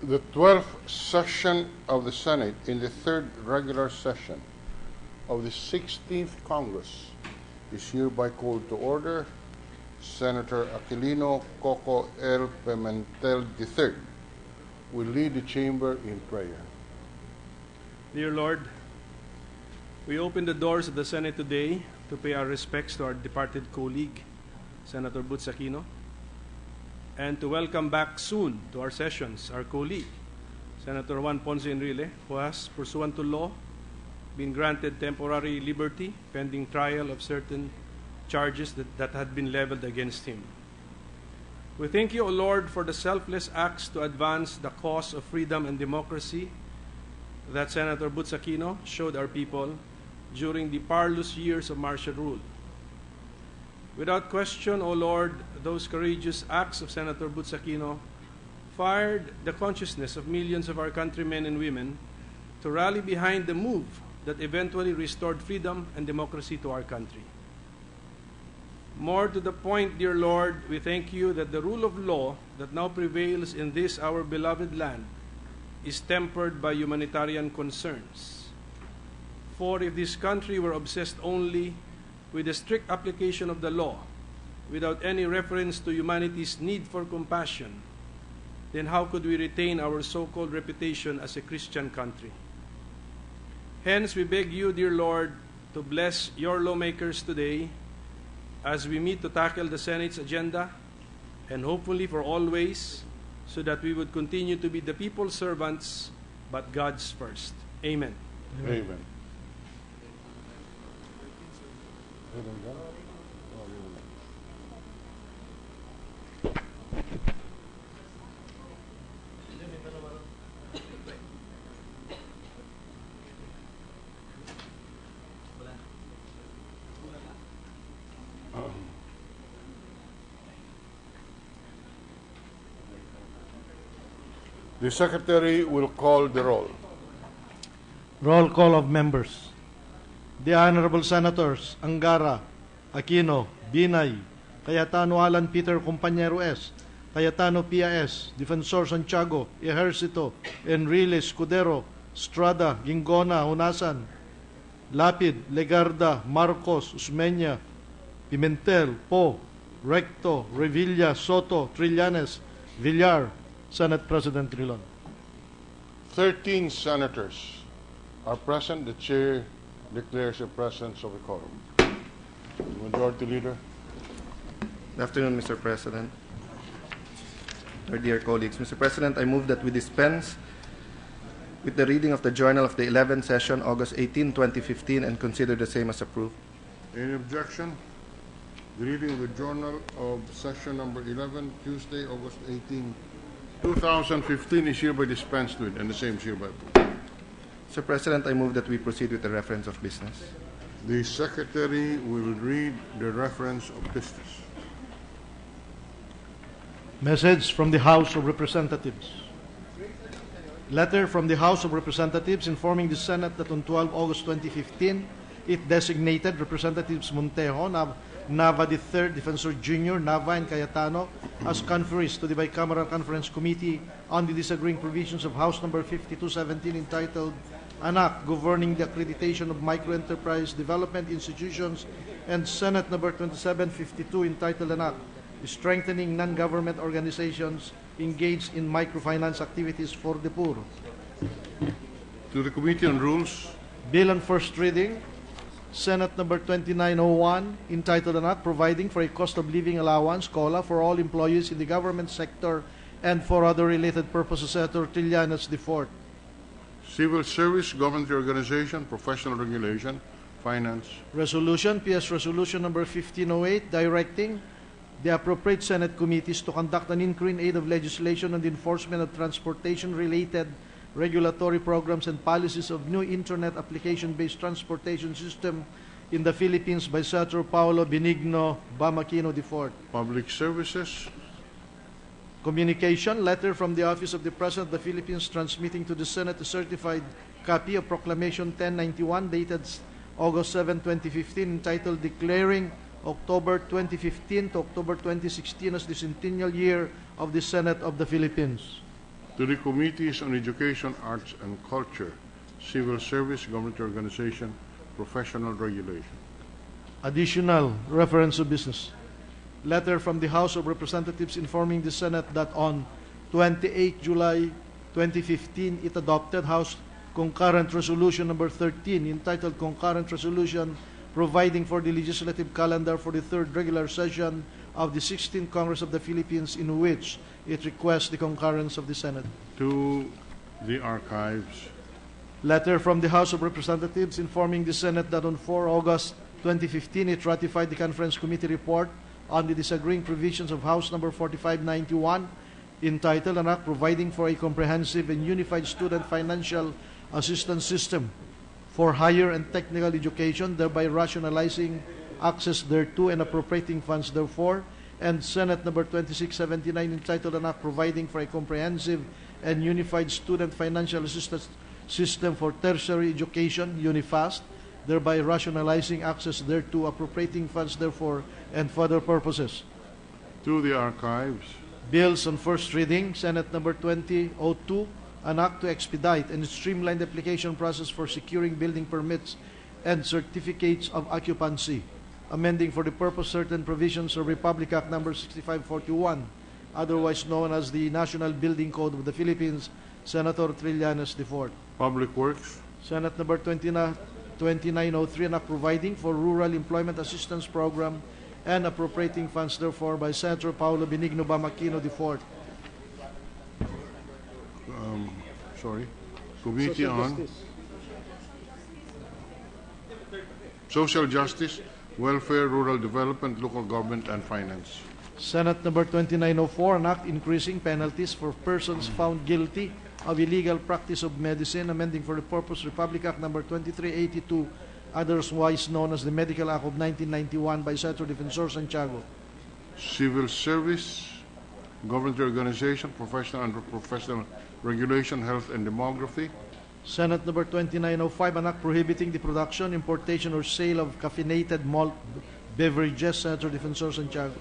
The 12th session of the Senate in the third regular session of the 16th Congress is hereby called to order. Senator Aquilino Coco L. Pimentel III will lead the chamber in prayer. Dear Lord, we open the doors of the Senate today to pay our respects to our departed colleague, Senator Butz Aquino, and to welcome back soon to our sessions our colleague, Senator Juan Ponce Enrile, who has, pursuant to law, been granted temporary liberty pending trial of certain charges that had been leveled against him. We thank you, O Lord, for the selfless acts to advance the cause of freedom and democracy that Senator Butz Aquino showed our people during the parlous years of martial rule. Without question, O Lord, those courageous acts of Senator Butz Aquino fired the consciousness of millions of our countrymen and women to rally behind the move that eventually restored freedom and democracy to our country. More to the point, dear Lord, we thank you that the rule of law that now prevails in this our beloved land is tempered by humanitarian concerns. For if this country were obsessed only with the strict application of the law, without any reference to humanity's need for compassion, then how could we retain our so-called reputation as a Christian country? Hence, we beg you, dear Lord, to bless your lawmakers today as we meet to tackle the Senate's agenda, and hopefully for always, so that we would continue to be the people's servants, but God's first. Amen. Amen. The Secretary will call the roll. Roll call of members. The Honorable Senators Angara, Aquino, Binay, Cayetano Alan Peter Compañero S., Cayetano Pia S., Defensor Santiago, Ejercito, Enrile, Escudero, Estrada, Gingona, Hunasan, Lapid, Legarda, Marcos, Usmeña, Pimentel, Po, Recto, Revilla, Soto, Trillanes, Villar, Senate President Trilon. 13 senators are present. The chair declares the presence of a quorum. Majority Leader. Good afternoon, Mr. President. Our dear colleagues, Mr. President, I move that we dispense with the reading of the Journal of the 11th Session, August 18, 2015, and consider the same as approved. Any objection? The reading of the Journal of Session number 11, Tuesday, August 18, 2015 is hereby dispensed with, and the same is hereby approved. Mr. President, I move that we proceed with the reference of business. The Secretary will read the reference of business. Message from the House of Representatives. Letter from the House of Representatives informing the Senate that on 12 August 2015, it designated Representatives Montejo, Nava III, Defensor Jr., Nava, and Cayetano as conferees to the Bicameral Conference Committee on the disagreeing provisions of House number 5217 entitled An Act Governing the Accreditation of Microenterprise Development Institutions, and Senate number 2752 entitled An Act Strengthening Non-Government Organizations Engaged in Microfinance Activities for the Poor. To the Committee on Rules. Bill on first reading, Senate number 2901, entitled An Act Providing for a Cost of Living Allowance, COLA, for all employees in the government sector and for other related purposes, Senator Trillanes IV. Civil Service, Government Organization, Professional Regulation, Finance. Resolution, PS Resolution number 1508, directing the appropriate Senate committees to conduct an inquiry in aid of legislation on the enforcement of transportation-related regulatory programs and policies of new Internet application-based transportation system in the Philippines by Senator Paulo Benigno Bamakino IV. Public Services. Communication, letter from the Office of the President of the Philippines transmitting to the Senate a certified copy of Proclamation 1091 dated August 7, 2015, entitled Declaring October 2015 to October 2016 as the centennial year of the Senate of the Philippines. to the Committees on Education, Arts and Culture, Civil Service, Government Organization, Professional Regulation. Additional reference to business. Letter from the House of Representatives informing the Senate that on 28 July 2015, it adopted House Concurrent Resolution number 13 entitled Concurrent Resolution providing for the legislative calendar for the third regular session of the 16th Congress of the Philippines, in which it requests the concurrence of the Senate. To the archives. Letter from the House of Representatives informing the Senate that on 4 August 2015, it ratified the Conference Committee report on the disagreeing provisions of House number 4591 entitled An Act Providing for a Comprehensive and Unified Student Financial Assistance System for Higher and Technical Education, thereby rationalizing access thereto and appropriating funds therefore, and Senate number 2679 entitled An Act Providing for a Comprehensive and Unified Student Financial Assistance System for Tertiary Education, UNIFAST, thereby rationalizing access thereto, appropriating funds therefore, and for other purposes. To the archives. Bills on first reading, Senate number 2002, an act to expedite and streamline the application process for securing building permits and certificates of occupancy, amending for the purpose certain provisions of Republic Act number 6541, otherwise known as the National Building Code of the Philippines, Senator Trillanes IV. Public Works. Senate number 2903, an act providing for Rural Employment Assistance Program and appropriating funds therefore, by Senator Paulo Benigno Bamaquino IV. Committee on Social Justice, Welfare, Rural Development, Local Government, and Finance. Senate number 2904, an act increasing penalties for persons found guilty of illegal practice of medicine, amending for the purpose Republic Act number 2382, otherwise known as the Medical Act of 1991, by Senator Defensor Santiago. Civil Service, Government Organization, Professional and Professional Regulation, Health and Demography. Senate number 2905, an act prohibiting the production, importation, or sale of caffeinated malt beverages, Senator Defensor Santiago.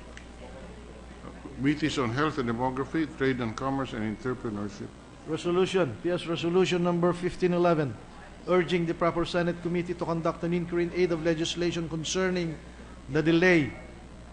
Committees on Health and Demography, Trade and Commerce, and Entrepreneurship. Resolution, PS Resolution number 1511, urging the proper Senate committee to conduct an inquiry in aid of legislation concerning the delay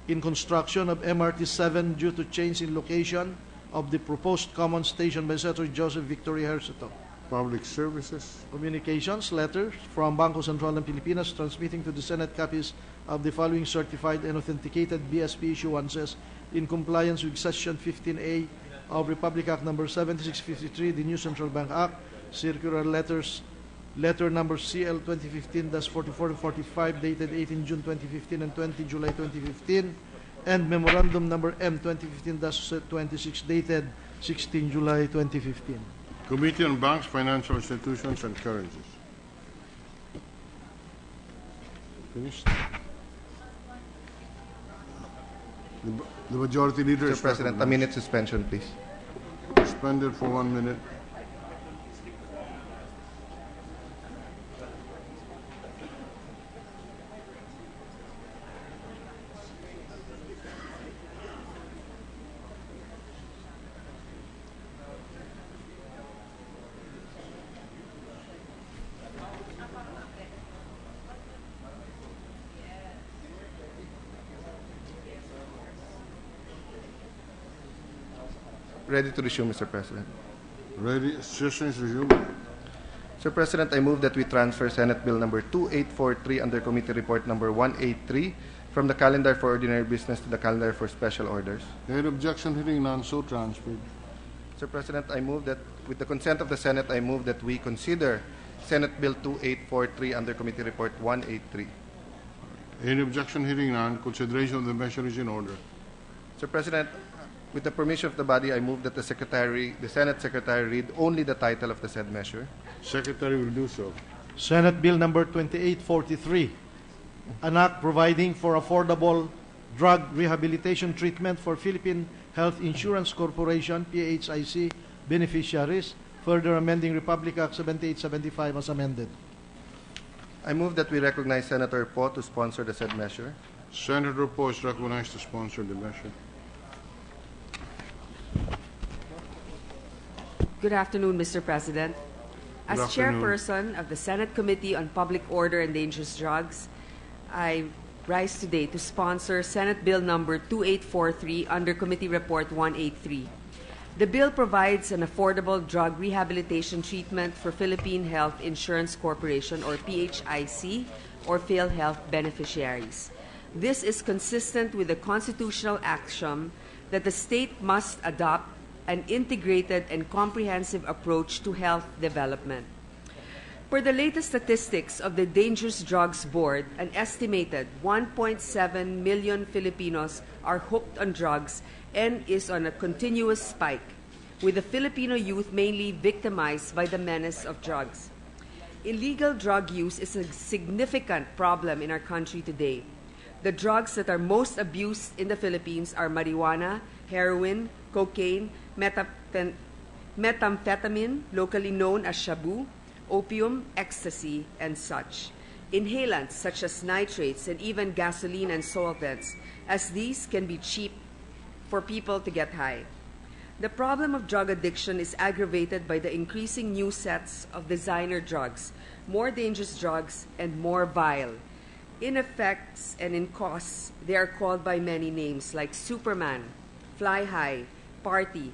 in construction of MRT 7 due to change in location of the proposed common station by Senator Joseph Victoria Herceto. Public Services. Communications, letters from Bangko Sentral ng Pilipinas transmitting to the Senate copies of the following certified and authenticated BSP issuances in compliance with Section 15A of Republic Act number 7653, the New Central Bank Act, circular letters, letter number CL 2015-44 and 45 dated 18 June 2015 and 20 July 2015, and memorandum number M 2015-26 dated 16 July 2015. Committee on Banks, Financial Institutions, and Currencies. Finished? The Majority Leader. Mr. President, a minute suspension, please. Suspended for 1 minute. Ready to resume, Mr. President. Ready. Session is resumed. Mr. President, I move that we transfer Senate Bill number 2843 under Committee Report number 183 from the calendar for ordinary business to the calendar for special orders. Any objection? Hearing none, so transferred. Mr. President, I move that, with the consent of the Senate, I move that we consider Senate Bill 2843 under Committee Report 183. Any objection? Hearing none, consideration of the measure is in order. Mr. President, with the permission of the body, I move that the Senate Secretary read only the title of the said measure. Secretary will do so. Senate Bill number 2843, an act providing for affordable drug rehabilitation treatment for Philippine Health Insurance Corporation, PHIC, beneficiaries, further amending Republic Act 7875 as amended. I move that we recognize Senator Poe to sponsor the said measure. Senator Poe is recognized to sponsor the measure. Good afternoon, Mr. President. As Good afternoon. chairperson of the Senate Committee on Public Order and Dangerous Drugs, I rise today to sponsor Senate Bill number 2843 under Committee Report 183. The bill provides an affordable drug rehabilitation treatment for Philippine Health Insurance Corporation, or PHIC, or PhilHealth beneficiaries. This is consistent with the constitutional axiom that the state must adopt an integrated and comprehensive approach to health development. Per the latest statistics of the Dangerous Drugs Board, an estimated 1.7 million Filipinos are hooked on drugs and is on a continuous spike, with the Filipino youth mainly victimized by the menace of drugs. Illegal drug use is a significant problem in our country today. The drugs that are most abused in the Philippines are marijuana, heroin, cocaine, methamphetamine, locally known as shabu, opium, ecstasy, and such. Inhalants such as nitrates and even gasoline and solvents, as these can be cheap for people to get high. The problem of drug addiction is aggravated by the increasing new sets of designer drugs, more dangerous drugs, and more vile. In effects and in costs, they are called by many names like Superman, Fly High, Party,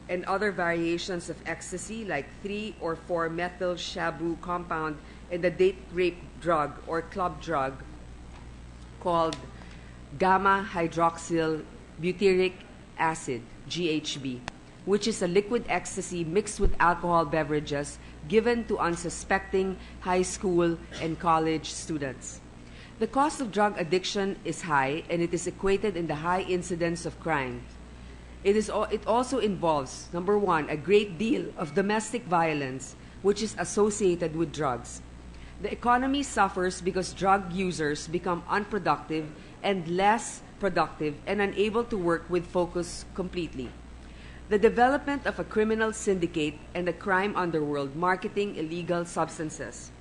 and other variations of ecstasy like 3 or 4 methyl shabu compound and the date rape drug or club drug called gamma hydroxyl butyric acid, GHB, which is a liquid ecstasy mixed with alcohol beverages given to unsuspecting high school and college students. The cost of drug addiction is high, and it is equated in the high incidence of crime. It also involves, number one, a great deal of domestic violence, which is associated with drugs. The economy suffers because drug users become unproductive and less productive and unable to work with focus completely. The development of a criminal syndicate and the crime underworld marketing illegal substances.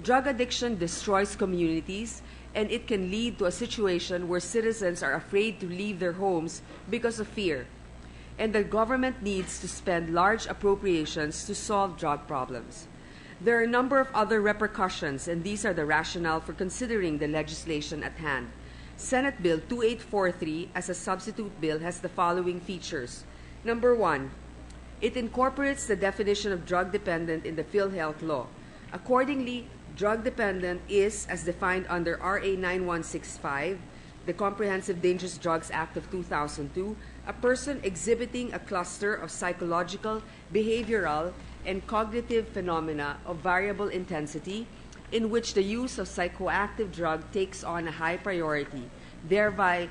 Drug addiction destroys communities, and it can lead to a situation where citizens are afraid to leave their homes because of fear. And the government needs to spend large appropriations to solve drug problems. There are a number of other repercussions, and these are the rationale for considering the legislation at hand. Senate Bill 2843 as a substitute bill has the following features. Number one, it incorporates the definition of drug dependent in the PhilHealth law. Accordingly, drug dependent is, as defined under RA 9165, the Comprehensive Dangerous Drugs Act of 2002, a person exhibiting a cluster of psychological, behavioral, and cognitive phenomena of variable intensity in which the use of psychoactive drug takes on a high priority, thereby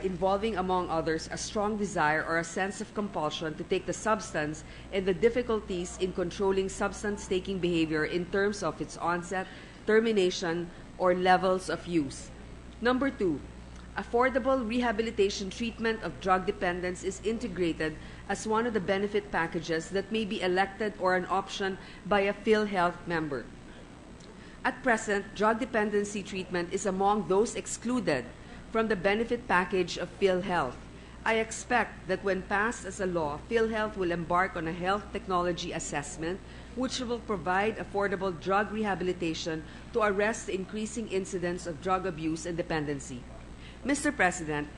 involving, among others, a strong desire or a sense of compulsion to take the substance and the difficulties in controlling substance-taking behavior in terms of its onset, termination, or levels of use. Number two, affordable rehabilitation treatment of drug dependence is integrated as one of the benefit packages that may be elected or an option by a PhilHealth member. At present, drug dependency treatment is among those excluded from the benefit package of PhilHealth. I expect that when passed as a law, PhilHealth will embark on a health technology assessment which will provide affordable drug rehabilitation to arrest the increasing incidence of drug abuse and dependency. Mr. President,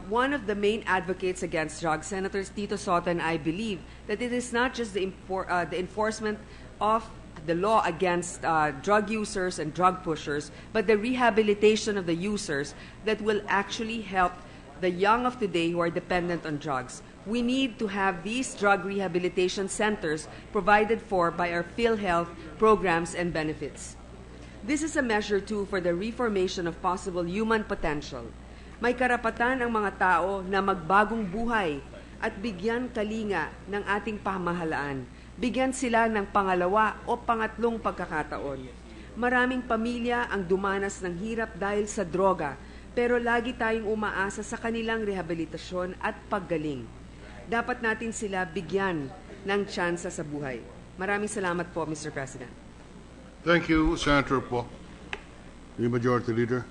one of the main advocates against drugs, Senator Tito Sota, and I believe that it is not just the enforcement of the law against drug users and drug pushers, but the rehabilitation of the users that will actually help the young of today who are dependent on drugs. We need to have these drug rehabilitation centers provided for by our PhilHealth programs and benefits. This is a measure too for the reformation of possible human potential. May karapatan ang mga tao na magbagong buhay at bigyan kalinga ng ating pamahalaan. Bigyan sila ng pangalawa o pangatlong pagkakataon. Maraming pamilya ang dumanas ng hirap dahil sa droga, pero lagi tayong umaasa sa kanilang rehabilitasyon at paggaling. Dapat natin sila bigyan ng tsansa sa buhay. Maraming salamat po, Mr. President. Thank you, Senator Po. The Majority Leader.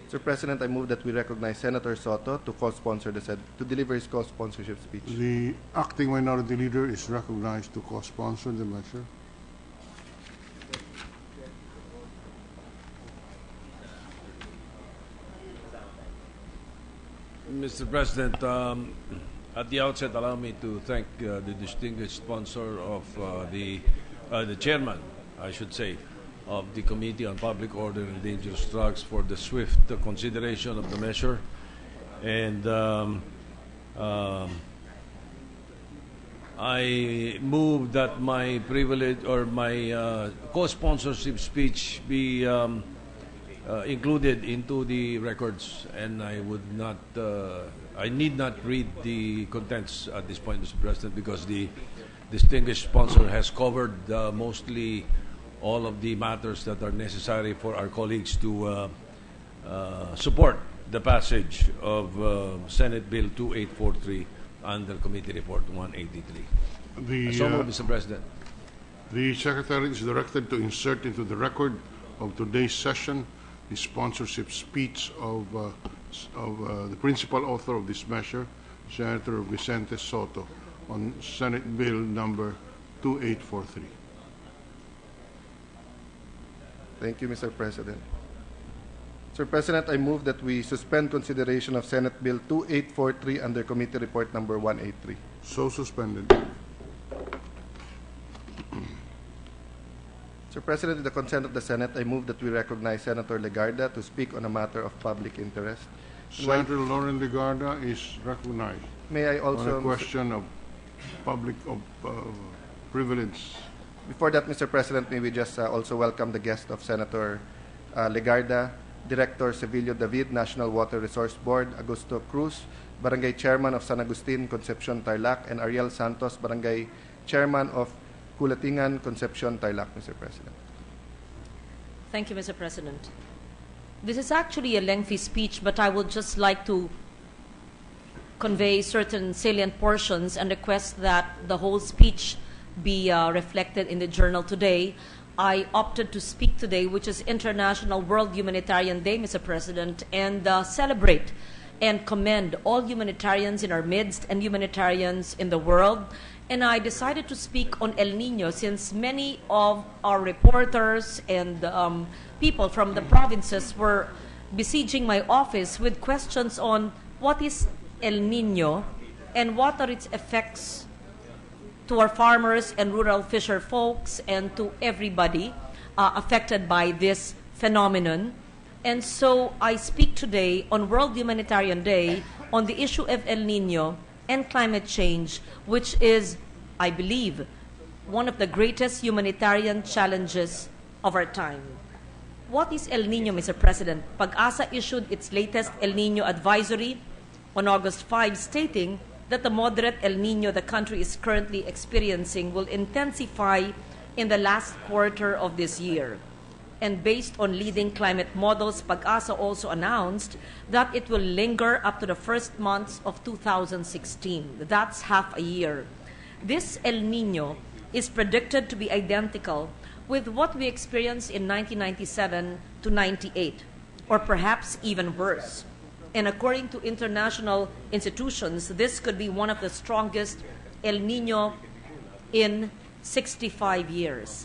Mr. President, I move that we recognize Senator Soto to co-sponsor to deliver his co-sponsorship speech. The acting minority leader is recognized to co-sponsor the measure. Mr. President, at the outset, allow me to thank the distinguished sponsor of the chairman, I should say, of the Committee on Public Order and Dangerous Drugs for the swift consideration of the measure. And I move that my privilege or my co-sponsorship speech be included into the records, and I would not, I need not read the contents at this point, Mr. President, because the distinguished sponsor has covered mostly all of the matters that are necessary for our colleagues to support the passage of Senate Bill 2843 under Committee Report 183. So moved, Mr. President. The Secretary is directed to insert into the record of today's session the sponsorship speech of the principal author of this measure, Senator Vicente Soto, on Senate Bill number 2843. Thank you, Mr. President. Mr. President, I move that we suspend consideration of Senate Bill 2843 under Committee Report number 183. So suspended. Mr. President, with the consent of the Senate, I move that we recognize Senator Legarda to speak on a matter of public interest. Senator Lauren Legarda is recognized May I also, on a question of public privilege. Before that, Mr. President, may we just also welcome the guest of Senator Legarda, Director Civilio David, National Water Resource Board, Augusto Cruz, Barangay Chairman of San Agustin, Concepcion, Tarlac, and Ariel Santos, Barangay Chairman of Culatingan, Concepcion, Tarlac, Mr. President. Thank you, Mr. President. This is actually a lengthy speech, but I would just like to convey certain salient portions and request that the whole speech be reflected in the journal today. I opted to speak today, which is International World Humanitarian Day, Mr. President, and celebrate and commend all humanitarians in our midst and humanitarians in the world. And I decided to speak on El Niño since many of our reporters and people from the provinces were besieging my office with questions on what is El Niño and what are its effects to our farmers and rural fisher folks and to everybody affected by this phenomenon. And so I speak today on World Humanitarian Day on the issue of El Niño and climate change, which is, I believe, one of the greatest humanitarian challenges of our time. What is El Niño, Mr. President? Pag-asa issued its latest El Niño advisory on August 5, stating that the moderate El Niño the country is currently experiencing will intensify in the last quarter of this year. And based on leading climate models, Pag-asa also announced that it will linger up to the first months of 2016. That's half a year. This El Niño is predicted to be identical with what we experienced in 1997 to 98, or perhaps even worse. And according to international institutions, this could be one of the strongest El Niño in 65 years.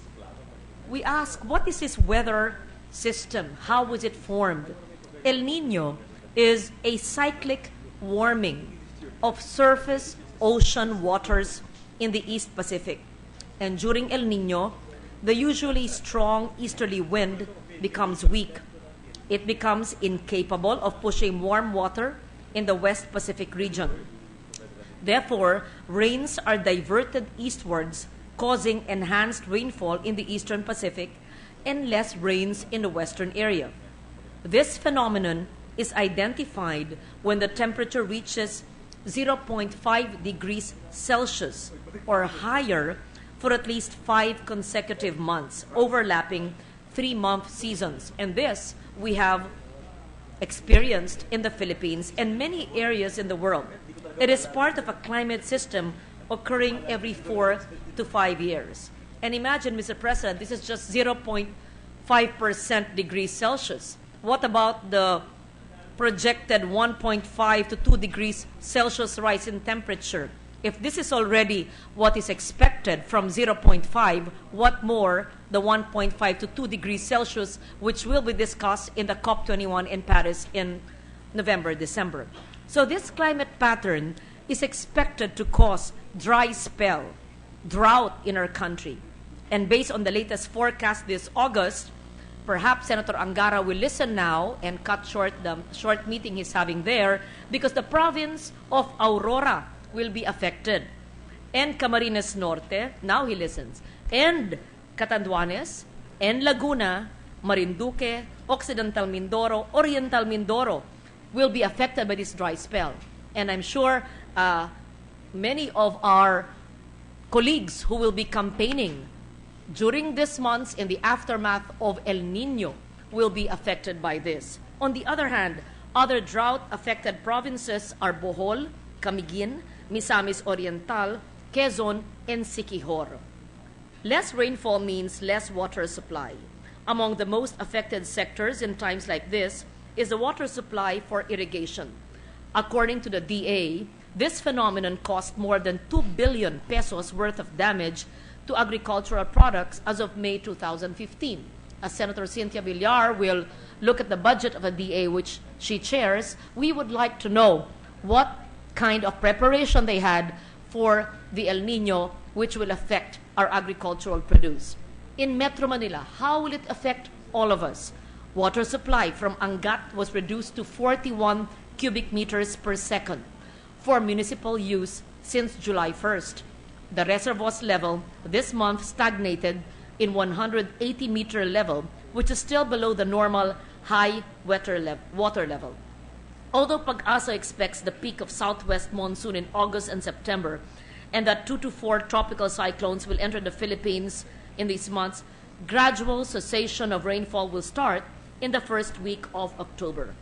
We ask, what is this weather system? How was it formed? El Niño is a cyclic warming of surface ocean waters in the East Pacific. And during El Niño, the usually strong easterly wind becomes weak. It becomes incapable of pushing warm water in the West Pacific region. Therefore, rains are diverted eastwards, causing enhanced rainfall in the Eastern Pacific and less rains in the western area. This phenomenon is identified when the temperature reaches 0.5 degrees Celsius or higher for at least 5 consecutive months, overlapping 3-month seasons. And this we have experienced in the Philippines and many areas in the world. It is part of a climate system occurring every 4 to 5 years. And imagine, Mr. President, this is just 0.5% degrees Celsius. What about the projected 1.5 to 2 degrees Celsius rise in temperature. If this is already what is expected from 0.5, what more the 1.5 to 2 degrees Celsius, which will be discussed in the COP21 in Paris in November, December. So this climate pattern is expected to cause dry spell, drought in our country. And based on the latest forecast this August, perhaps Senator Angara will listen now and cut short the short meeting he's having there, because the province of Aurora will be affected. And Camarines Norte, now he listens, and Catanduanes, and Laguna, Marinduque, Occidental Mindoro, Oriental Mindoro will be affected by this dry spell. And I'm sure many of our colleagues who will be campaigning during this month in the aftermath of El Niño will be affected by this. On the other hand, other drought-affected provinces are Bohol, Camiguin, Misamis Oriental, Quezon, and Siquijor. Less rainfall means less water supply. Among the most affected sectors in times like this is the water supply for irrigation. According to the DA, this phenomenon cost more than 2 billion pesos worth of damage to agricultural products as of May 2015. As Senator Cynthia Villar will look at the budget of the DA, which she chairs, we would like to know what kind of preparation they had for the El Niño, which will affect our agricultural produce. In Metro Manila, how will it affect all of us? Water supply from Angat was reduced to 41 cubic meters per second for municipal use since July 1st. The reservoir's level this month stagnated in 180-meter level, which is still below the normal high water level. Although Pag-asa expects the peak of southwest monsoon in August and September, and that 2 to 4 tropical cyclones will enter the Philippines in these months, gradual cessation of rainfall will start in the first week of October.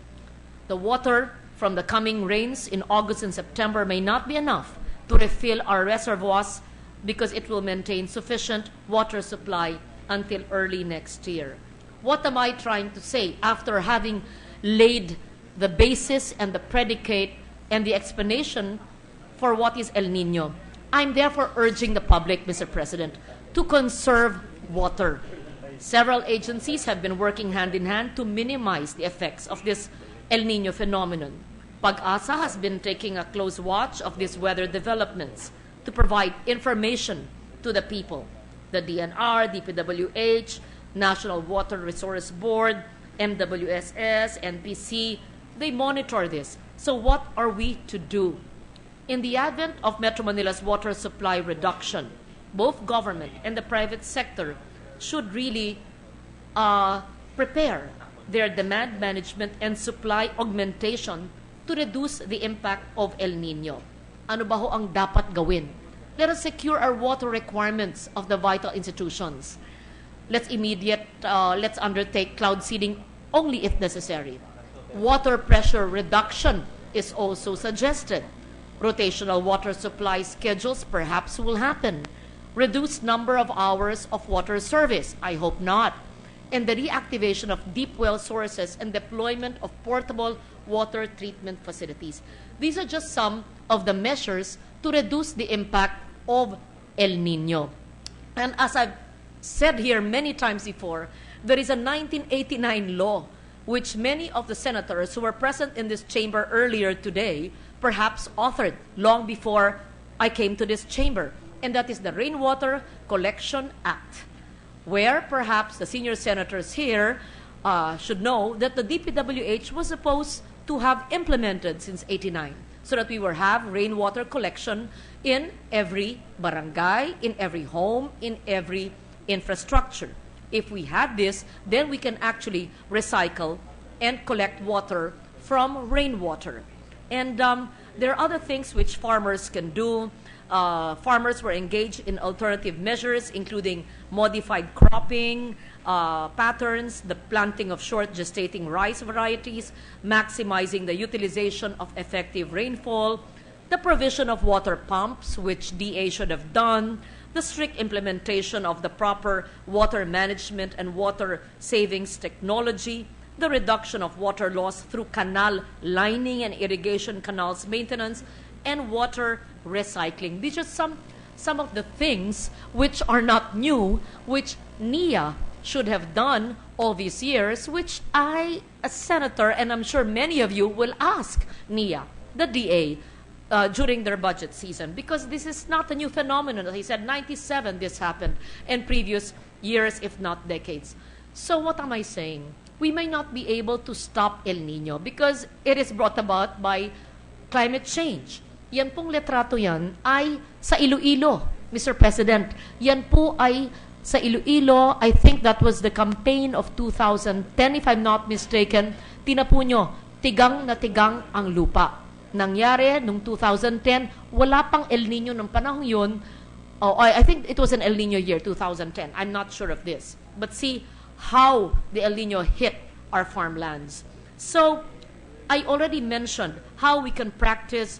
The water from the coming rains in August and September may not be enough to refill our reservoirs, because it will maintain sufficient water supply until early next year. What am I trying to say after having laid the basis and the predicate and the explanation for what is El Niño? I'm therefore urging the public, Mr. President, to conserve water. Several agencies have been working hand in hand to minimize the effects of this El Niño phenomenon. Pag-asa has been taking a close watch of these weather developments to provide information to the people. The DNR, DPWH, National Water Resource Board, MWSS, NPC, they monitor this. So what are we to do? In the advent of Metro Manila's water supply reduction, both government and the private sector should really prepare their demand management and supply augmentation to reduce the impact of El Niño. Ano ba ho ang dapat gawin? Let us secure our water requirements of the vital institutions. Let's undertake cloud seeding only if necessary. Water pressure reduction is also suggested. Rotational water supply schedules perhaps will happen. Reduced number of hours of water service, I hope not. And the reactivation of deep well sources and deployment of portable water treatment facilities. These are just some of the measures to reduce the impact of El Niño. And as I've said here many times before, there is a 1989 law which many of the senators who were present in this chamber earlier today perhaps authored long before I came to this chamber, and that is the Rainwater Collection Act, where perhaps the senior senators here should know that the DPWH was supposed to have implemented since '89, so that we will have rainwater collection in every barangay, in every home, in every infrastructure. If we had this, then we can actually recycle and collect water from rainwater. And there are other things which farmers can do. Farmers were engaged in alternative measures, including modified cropping patterns, the planting of short gestating rice varieties, maximizing the utilization of effective rainfall, the provision of water pumps, which DA should have done, the strict implementation of the proper water management and water savings technology, the reduction of water loss through canal lining and irrigation canals maintenance, and water recycling. These are some of the things which are not new, which NIA should have done all these years, which I, as senator, and I'm sure many of you will ask NIA, the DA, during their budget season, because this is not a new phenomenon. As I said, 97 this happened, and previous years, if not decades. So what am I saying? We may not be able to stop El Niño because it is brought about by climate change. Yan pong letrato yan ay sa Iloilo, Mr. President. Yan po ay sa Iloilo. I think that was the campaign of 2010, if I'm not mistaken. Tinapo nyo, tigang na tigang ang lupa. Nangyari nung 2010, wala pang El Niño ng panahon yun. Oh, I think it was an El Niño year, 2010. I'm not sure of this. But see how the El Niño hit our farmlands. So, I already mentioned how we can practice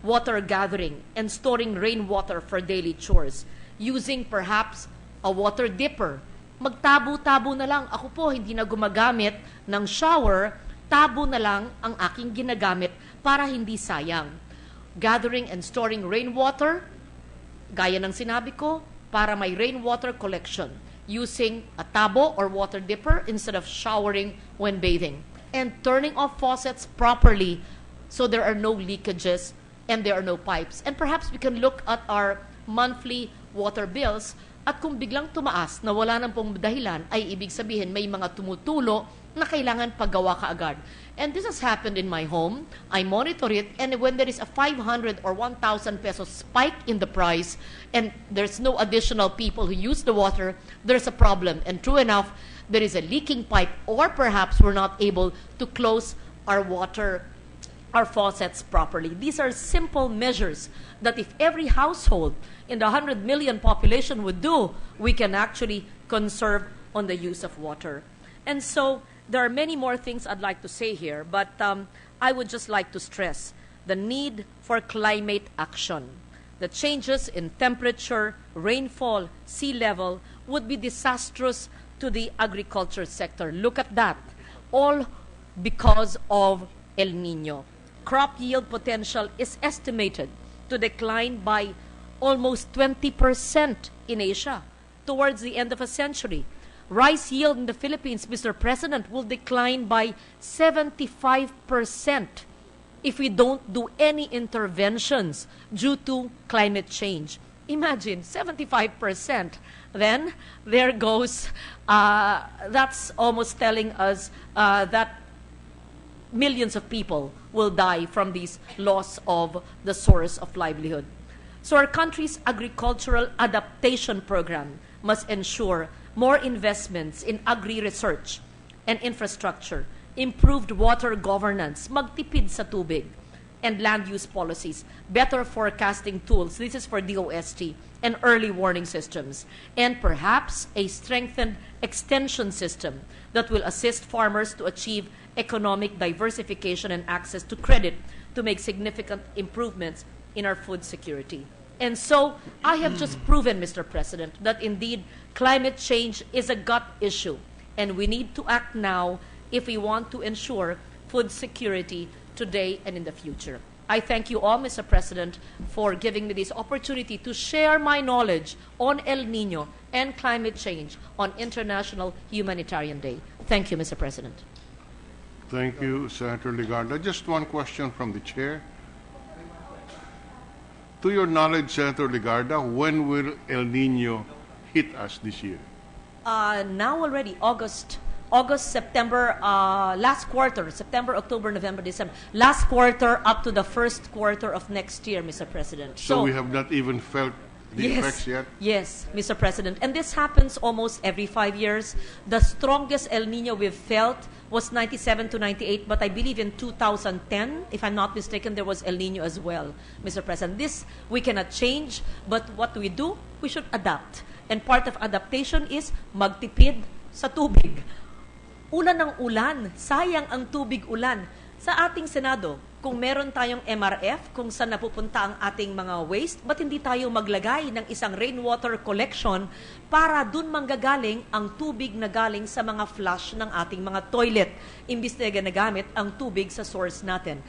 water gathering and storing rainwater for daily chores using perhaps a water dipper. Magtabo-tabo na lang. Ako po, hindi na gumagamit ng shower, tabo na lang ang aking ginagamit para hindi sayang. Gathering and storing rainwater, gaya ng sinabi ko, para may rainwater collection using a tabo or water dipper instead of showering when bathing. And turning off faucets properly so there are no leakages and there are no pipes. And perhaps we can look at our monthly water bills at kung biglang tumaas na wala nang pong dahilan, ay ibig sabihin may mga tumutulo na kailangan paggawa kaagad. And this has happened in my home. I monitor it, and when there is a 500 or 1,000 pesos spike in the price and there's no additional people who use the water, there's a problem. And true enough, there is a leaking pipe, or perhaps we're not able to close our faucets properly. These are simple measures that if every household in the 100 million population would do, we can actually conserve on the use of water. And so there are many more things I'd like to say here, but I would just like to stress the need for climate action. The changes in temperature, rainfall, sea level would be disastrous to the agriculture sector. Look at that. All because of El Niño. Crop yield potential is estimated to decline by almost 20% in Asia towards the end of a century. Rice yield in the Philippines, Mr. President, will decline by 75% if we don't do any interventions due to climate change. Imagine, 75%. Then, there goes, that's almost telling us that millions of people will die from this loss of the source of livelihood. So our country's agricultural adaptation program must ensure more investments in agri-research and infrastructure, improved water governance, magtipid sa tubig, and land use policies, better forecasting tools, this is for DOST, and early warning systems, and perhaps a strengthened extension system that will assist farmers to achieve economic diversification and access to credit to make significant improvements in our food security. And so, I have just proven, Mr. President, that indeed climate change is a gut issue, and we need to act now if we want to ensure food security today and in the future. I thank you all, Mr. President, for giving me this opportunity to share my knowledge on El Niño and climate change on International Humanitarian Day. Thank you, Mr. President. Thank you, Senator Legarda. Just one question from the chair. To your knowledge, Senator Legarda, when will El Niño hit us this year? Now already, August, September, last quarter, September, October, November, December, last quarter up to the first quarter of next year, Mr. President. So we have not even felt the effects yet? Yes, Mr. President. And this happens almost every 5 years. The strongest El Niño we've felt was 97 to 98, but I believe in 2010, if I'm not mistaken, there was El Niño as well, Mr. President. This we cannot change, but what do? We should adapt. And part of adaptation is magtipid sa tubig. Ulan ng ulan, sayang ang tubig ulan. Sa ating Senado, kung meron tayong MRF, kung saan napupunta ang ating mga waste, ba't hindi tayo maglagay ng isang rainwater collection para dun manggagaling ang tubig na galing sa mga flush ng ating mga toilet, imbis na ginagamit ang tubig sa source natin.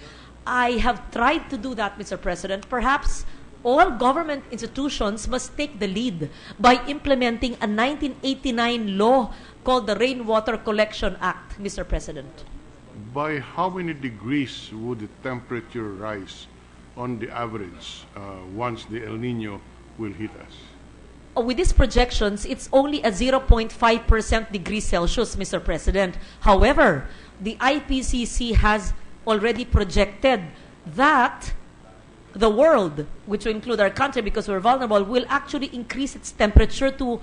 I have tried to do that, Mr. President. Perhaps all government institutions must take the lead by implementing a 1989 law called the Rainwater Collection Act, Mr. President. By how many degrees would the temperature rise on the average once the El Nino will hit us? With these projections, it's only a 0.5% degree Celsius, Mr. President. However, the IPCC has already projected that the world, which will include our country because we're vulnerable, will actually increase its temperature to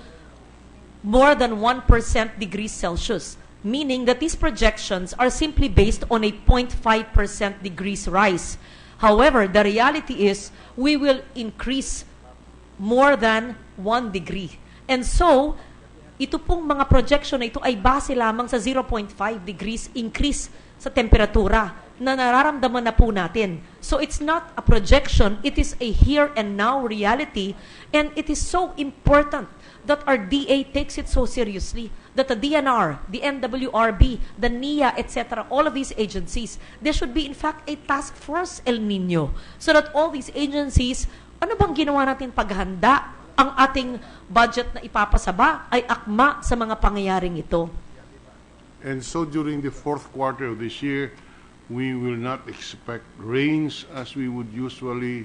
more than 1% degrees Celsius, meaning that these projections are simply based on a 0.5% degrees rise. However, the reality is we will increase more than 1 degree. And so, ito pong mga projection na ito ay base lamang sa 0.5 degrees increase sa temperatura na nararamdaman na po natin. So it's not a projection, it is a here and now reality, and it is so important that our DA takes it so seriously, that the DNR, the NWRB, the NIA, etc., all of these agencies, there should be in fact a task force El Nino, so that all these agencies, ano bang ginawa natin paghanda ang ating budget na ipapasaba ay akma sa mga pangyayaring ito. And so during the fourth quarter of this year, we will not expect rains as we would usually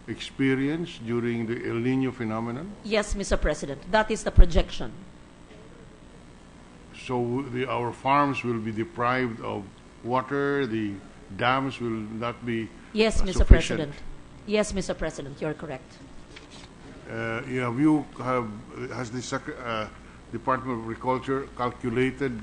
experience during the El Nino phenomenon? Yes, Mr. President, that is the projection. So our farms will be deprived of water, the dams will not be Yes, Mr. sufficient. President. Yes, Mr. President, you're correct. Has the Department of Agriculture calculated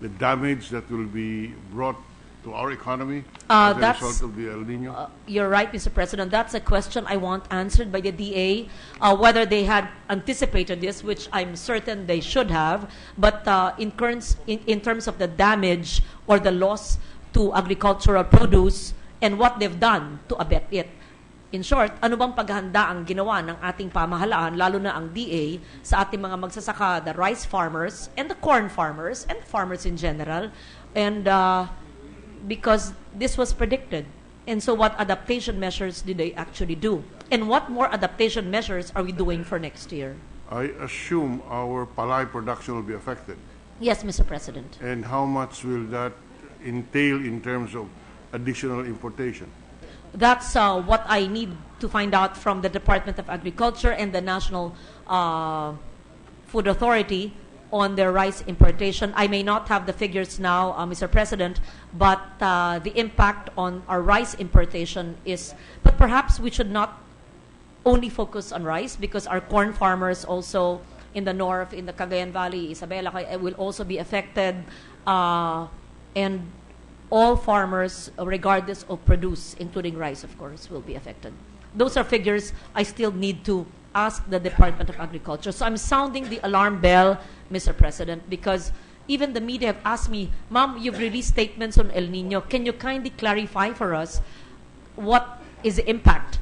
the damage that will be brought to our economy as a result of the El Nino? You're right, Mr. President. That's a question I want answered by the DA, whether they had anticipated this, which I'm certain they should have. But in terms of the damage or the loss to agricultural produce and what they've done to abet it. In short, ano bang paghahanda ang ginawa ng ating pamahalaan, lalo na ang DA, sa ating mga magsasaka, the rice farmers and the corn farmers and farmers in general, and because this was predicted. And so what adaptation measures did they actually do? And what more adaptation measures are we doing for next year? I assume our palay production will be affected. Yes, Mr. President. And how much will that entail in terms of additional importation? That's what I need to find out from the Department of Agriculture and the National Food Authority on their rice importation. I may not have the figures now, Mr. President, but the impact on our rice importation is, but perhaps we should not only focus on rice, because our corn farmers also in the north, in the Cagayan Valley, Isabela, will also be affected, and all farmers, regardless of produce, including rice, of course, will be affected. Those are figures I still need to ask the Department of Agriculture. So I'm sounding the alarm bell, Mr. President, because even the media have asked me, Ma'am, you've released statements on El Nino. Can you kindly clarify for us what is the impact,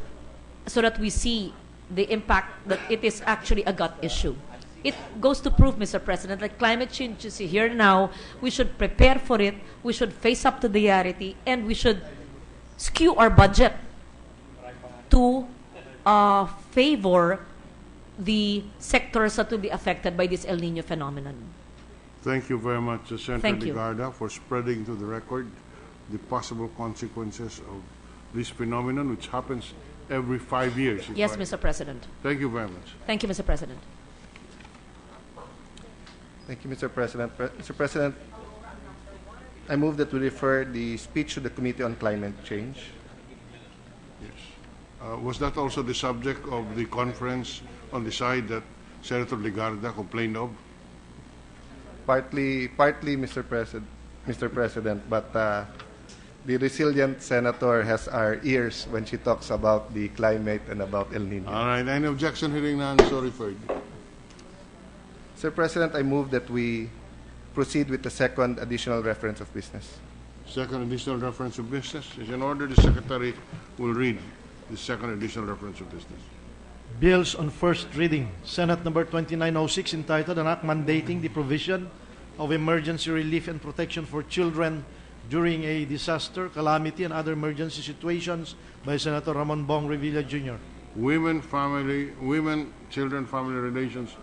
so that we see the impact that it is actually a gut issue? It goes to prove, Mr. President, that climate change is here now. We should prepare for it. We should face up to the reality, and we should skew our budget to favor the sectors that will be affected by this El Nino phenomenon. Thank you very much, Senator Thank you. Legarda, for spreading to the record the possible consequences of this phenomenon, which happens every 5 years. Yes, Mr. President. Thank you very much. Thank you, Mr. President. Thank you, Mr. President. Mr. President, I move that we refer the speech to the Committee on Climate Change. Yes. Was that also the subject of the conference on the side that Senator Legarda complained of? Partly, Mr. President, but the resilient senator has our ears when she talks about the climate and about El Nino. All right. Any objection? Hearing none, so referred. Sir President, I move that we proceed with the second additional reference of business. Second additional reference of business is in order. The Secretary will read the second additional reference of business. Bills on first reading. Senate number 2906 entitled An Act Mandating the Provision of Emergency Relief and Protection for Children during a Disaster, Calamity, and Other Emergency Situations by Senator Ramon Bong Revilla Jr. Women, children, family relations,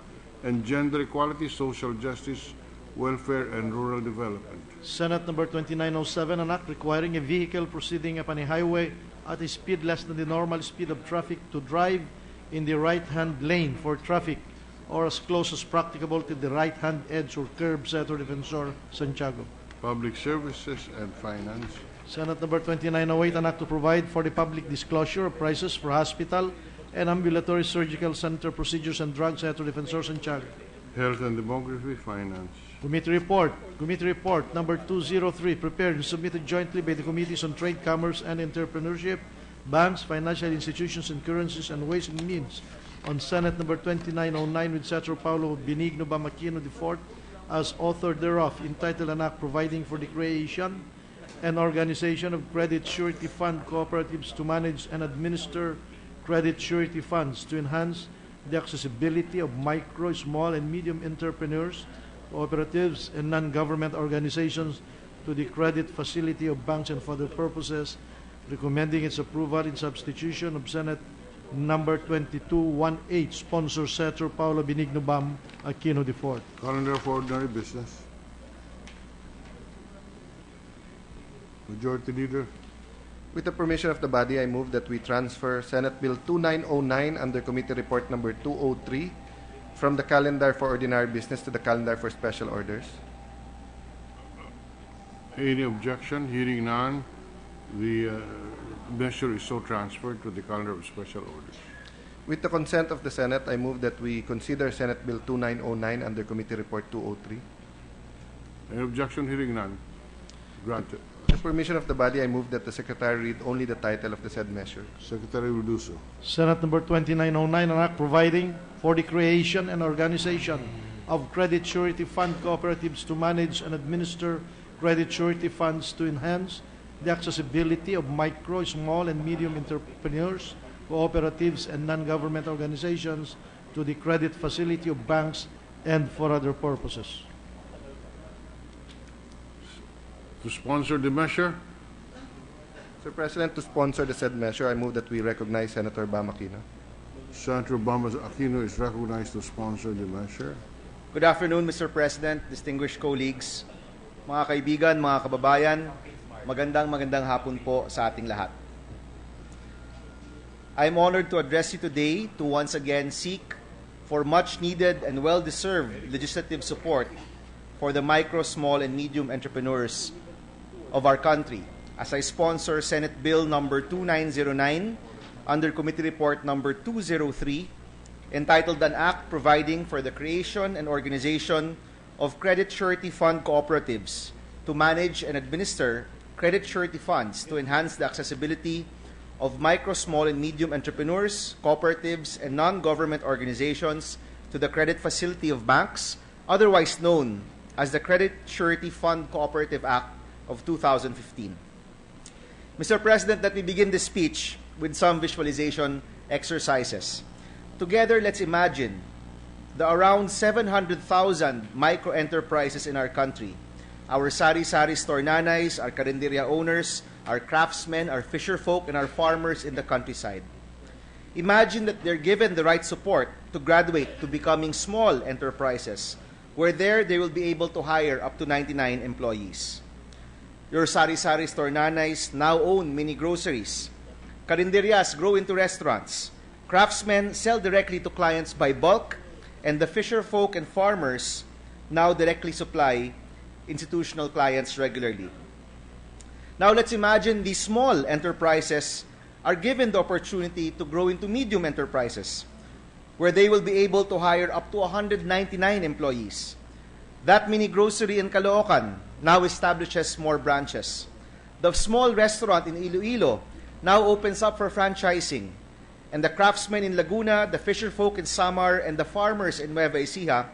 and gender equality, social justice, welfare, and rural development. Senate number 2907, an act requiring a vehicle proceeding upon a highway at a speed less than the normal speed of traffic to drive in the right-hand lane for traffic or as close as practicable to the right-hand edge or curb, Senator Defensor Santiago. Public Services and Finance. Senate number 2908, an act to provide for the public disclosure of prices for hospital and ambulatory surgical center procedures and drugs, Senator Defensor Santiago. Health and Demography, Finance. Committee report number 203, prepared and submitted jointly by the Committees on Trade, Commerce, and Entrepreneurship, Banks, Financial Institutions, and Currencies, and Ways and Means on Senate number 2909 with Senator Paulo Benigno Bamaquino IV as author thereof, entitled An Act Providing for the Creation and Organization of Credit Surety Fund Cooperatives to manage and administer credit surety funds to enhance the accessibility of micro, small, and medium entrepreneurs, cooperatives, and non-government organizations to the credit facility of banks and for other purposes, recommending its approval in substitution of Senate number 2218, sponsor Senator Paulo Benigno Bam Aquino IV. Calendar for ordinary business. Majority Leader. With the permission of the body, I move that we transfer Senate Bill 2909 under Committee Report number 203 from the calendar for ordinary business to the calendar for special orders. Any objection? Hearing none, the measure is so transferred to the calendar of special orders. With the consent of the Senate, I move that we consider Senate Bill 2909 under Committee Report 203. Any objection? Hearing none. Granted. With the permission of the body, I move that the Secretary read only the title of the said measure. Secretary will do so. Senate number 2909, an act providing for the creation and organization of credit surety fund cooperatives to manage and administer credit surety funds to enhance the accessibility of micro, small, and medium entrepreneurs, cooperatives, and non-government organizations to the credit facility of banks and for other purposes. To sponsor the measure, Mr. President, to sponsor the said measure, I move that we recognize Senator Bam Aquino. Senator Bam Aquino is recognized to sponsor the measure. Good afternoon, Mr. President, distinguished colleagues, mga kaibigan, mga kababayan, magandang hapon po sa ating lahat. I am honored to address you today to once again seek for much needed and well-deserved legislative support for the micro, small, and medium entrepreneurs of our country as I sponsor Senate Bill number 2909 under Committee Report number 203 entitled An Act Providing for the Creation and Organization of Credit Surety Fund Cooperatives to manage and administer credit surety funds to enhance the accessibility of micro, small, and medium entrepreneurs, cooperatives, and non-government organizations to the credit facility of banks, otherwise known as the Credit Surety Fund Cooperative Act of 2015. Mr. President, let me begin this speech with some visualization exercises. Together, let's imagine the around 700,000 micro-enterprises in our country, our sari-sari store nanays, our karinderya owners, our craftsmen, our fisher folk, and our farmers in the countryside. Imagine that they're given the right support to graduate to becoming small enterprises, where there they will be able to hire up to 99 employees. Your sari-sari store nanays now own mini groceries. Karinderyas grow into restaurants. Craftsmen sell directly to clients by bulk, and the fisher folk and farmers now directly supply institutional clients regularly. Now let's imagine these small enterprises are given the opportunity to grow into medium enterprises, where they will be able to hire up to 199 employees. That mini grocery in Caloocan now establishes more branches. The small restaurant in Iloilo now opens up for franchising. And the craftsmen in Laguna, the fisher folk in Samar, and the farmers in Nueva Ecija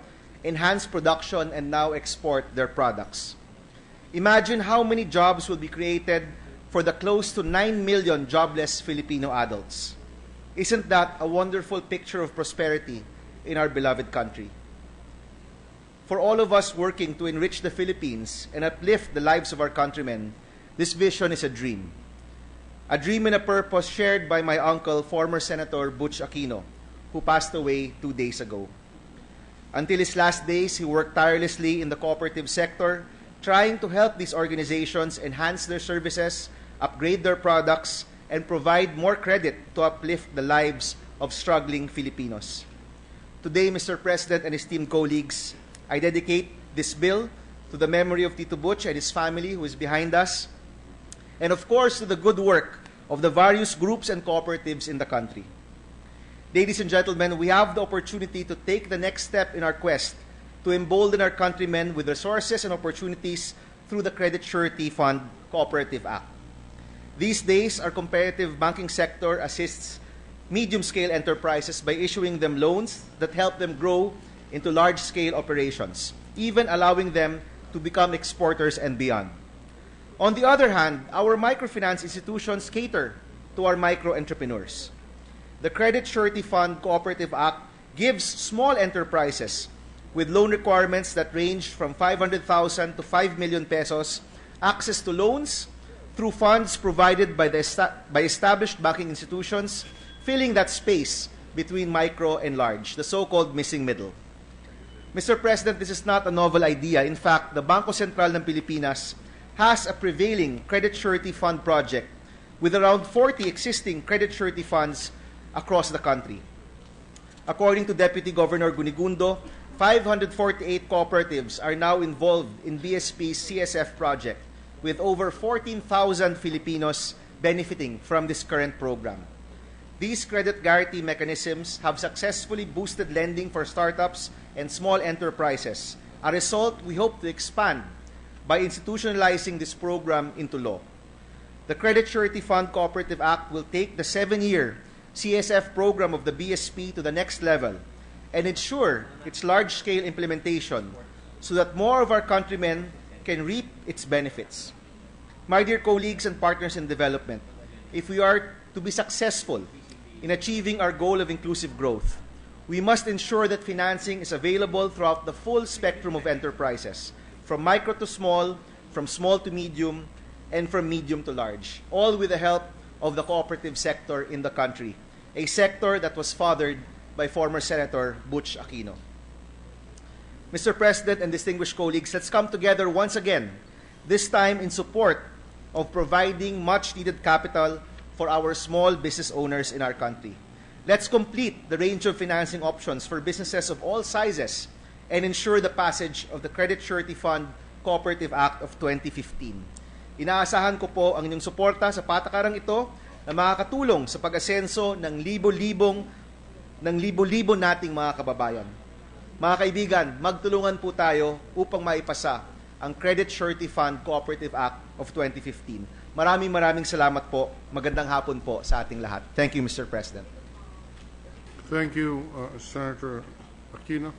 enhance production and now export their products. Imagine how many jobs will be created for the close to 9 million jobless Filipino adults. Isn't that a wonderful picture of prosperity in our beloved country? For all of us working to enrich the Philippines and uplift the lives of our countrymen, this vision is a dream. A dream and a purpose shared by my uncle, former Senator Butch Aquino, who passed away 2 days ago. Until his last days, he worked tirelessly in the cooperative sector, trying to help these organizations enhance their services, upgrade their products, and provide more credit to uplift the lives of struggling Filipinos. Today, Mr. President and esteemed colleagues, I dedicate this bill to the memory of Tito Butch and his family who is behind us, and of course to the good work of the various groups and cooperatives in the country. Ladies and gentlemen, we have the opportunity to take the next step in our quest to embolden our countrymen with resources and opportunities through the Credit Surety Fund Cooperative Act. These days, our competitive banking sector assists medium-scale enterprises by issuing them loans that help them grow into large-scale operations, even allowing them to become exporters and beyond. On the other hand, our microfinance institutions cater to our micro-entrepreneurs. The Credit Surety Fund Cooperative Act gives small enterprises with loan requirements that range from 500,000 to 5 million pesos access to loans through funds provided by established banking institutions, filling that space between micro and large, the so-called missing middle. Mr. President, this is not a novel idea. In fact, the Bangko Sentral ng Pilipinas has a prevailing credit surety fund project with around 40 existing credit surety funds across the country. According to Deputy Governor Gunigundo, 548 cooperatives are now involved in BSP's CSF project, with over 14,000 Filipinos benefiting from this current program. These credit guarantee mechanisms have successfully boosted lending for startups and small enterprises, a result we hope to expand by institutionalizing this program into law. The Credit Surety Fund Cooperative Act will take the 7-year CSF program of the BSP to the next level and ensure its large-scale implementation so that more of our countrymen can reap its benefits. My dear colleagues and partners in development, if we are to be successful in achieving our goal of inclusive growth, we must ensure that financing is available throughout the full spectrum of enterprises, from micro to small, from small to medium, and from medium to large, all with the help of the cooperative sector in the country, a sector that was fathered by former Senator Butch Aquino. Mr. President and distinguished colleagues, let's come together once again, this time in support of providing much-needed capital for our small business owners in our country. Let's complete the range of financing options for businesses of all sizes and ensure the passage of the Credit Surety Fund Cooperative Act of 2015. Inaasahan ko po ang inyong suporta sa patakarang ito na makakatulong sa pag-asenso ng libo-libo nating mga kababayan. Mga kaibigan, magtulungan po tayo upang maipasa ang Credit Surety Fund Cooperative Act of 2015. Maraming salamat po. Magandang hapon po sa ating lahat. Thank you, Mr. President. Thank you, Senator Aquino.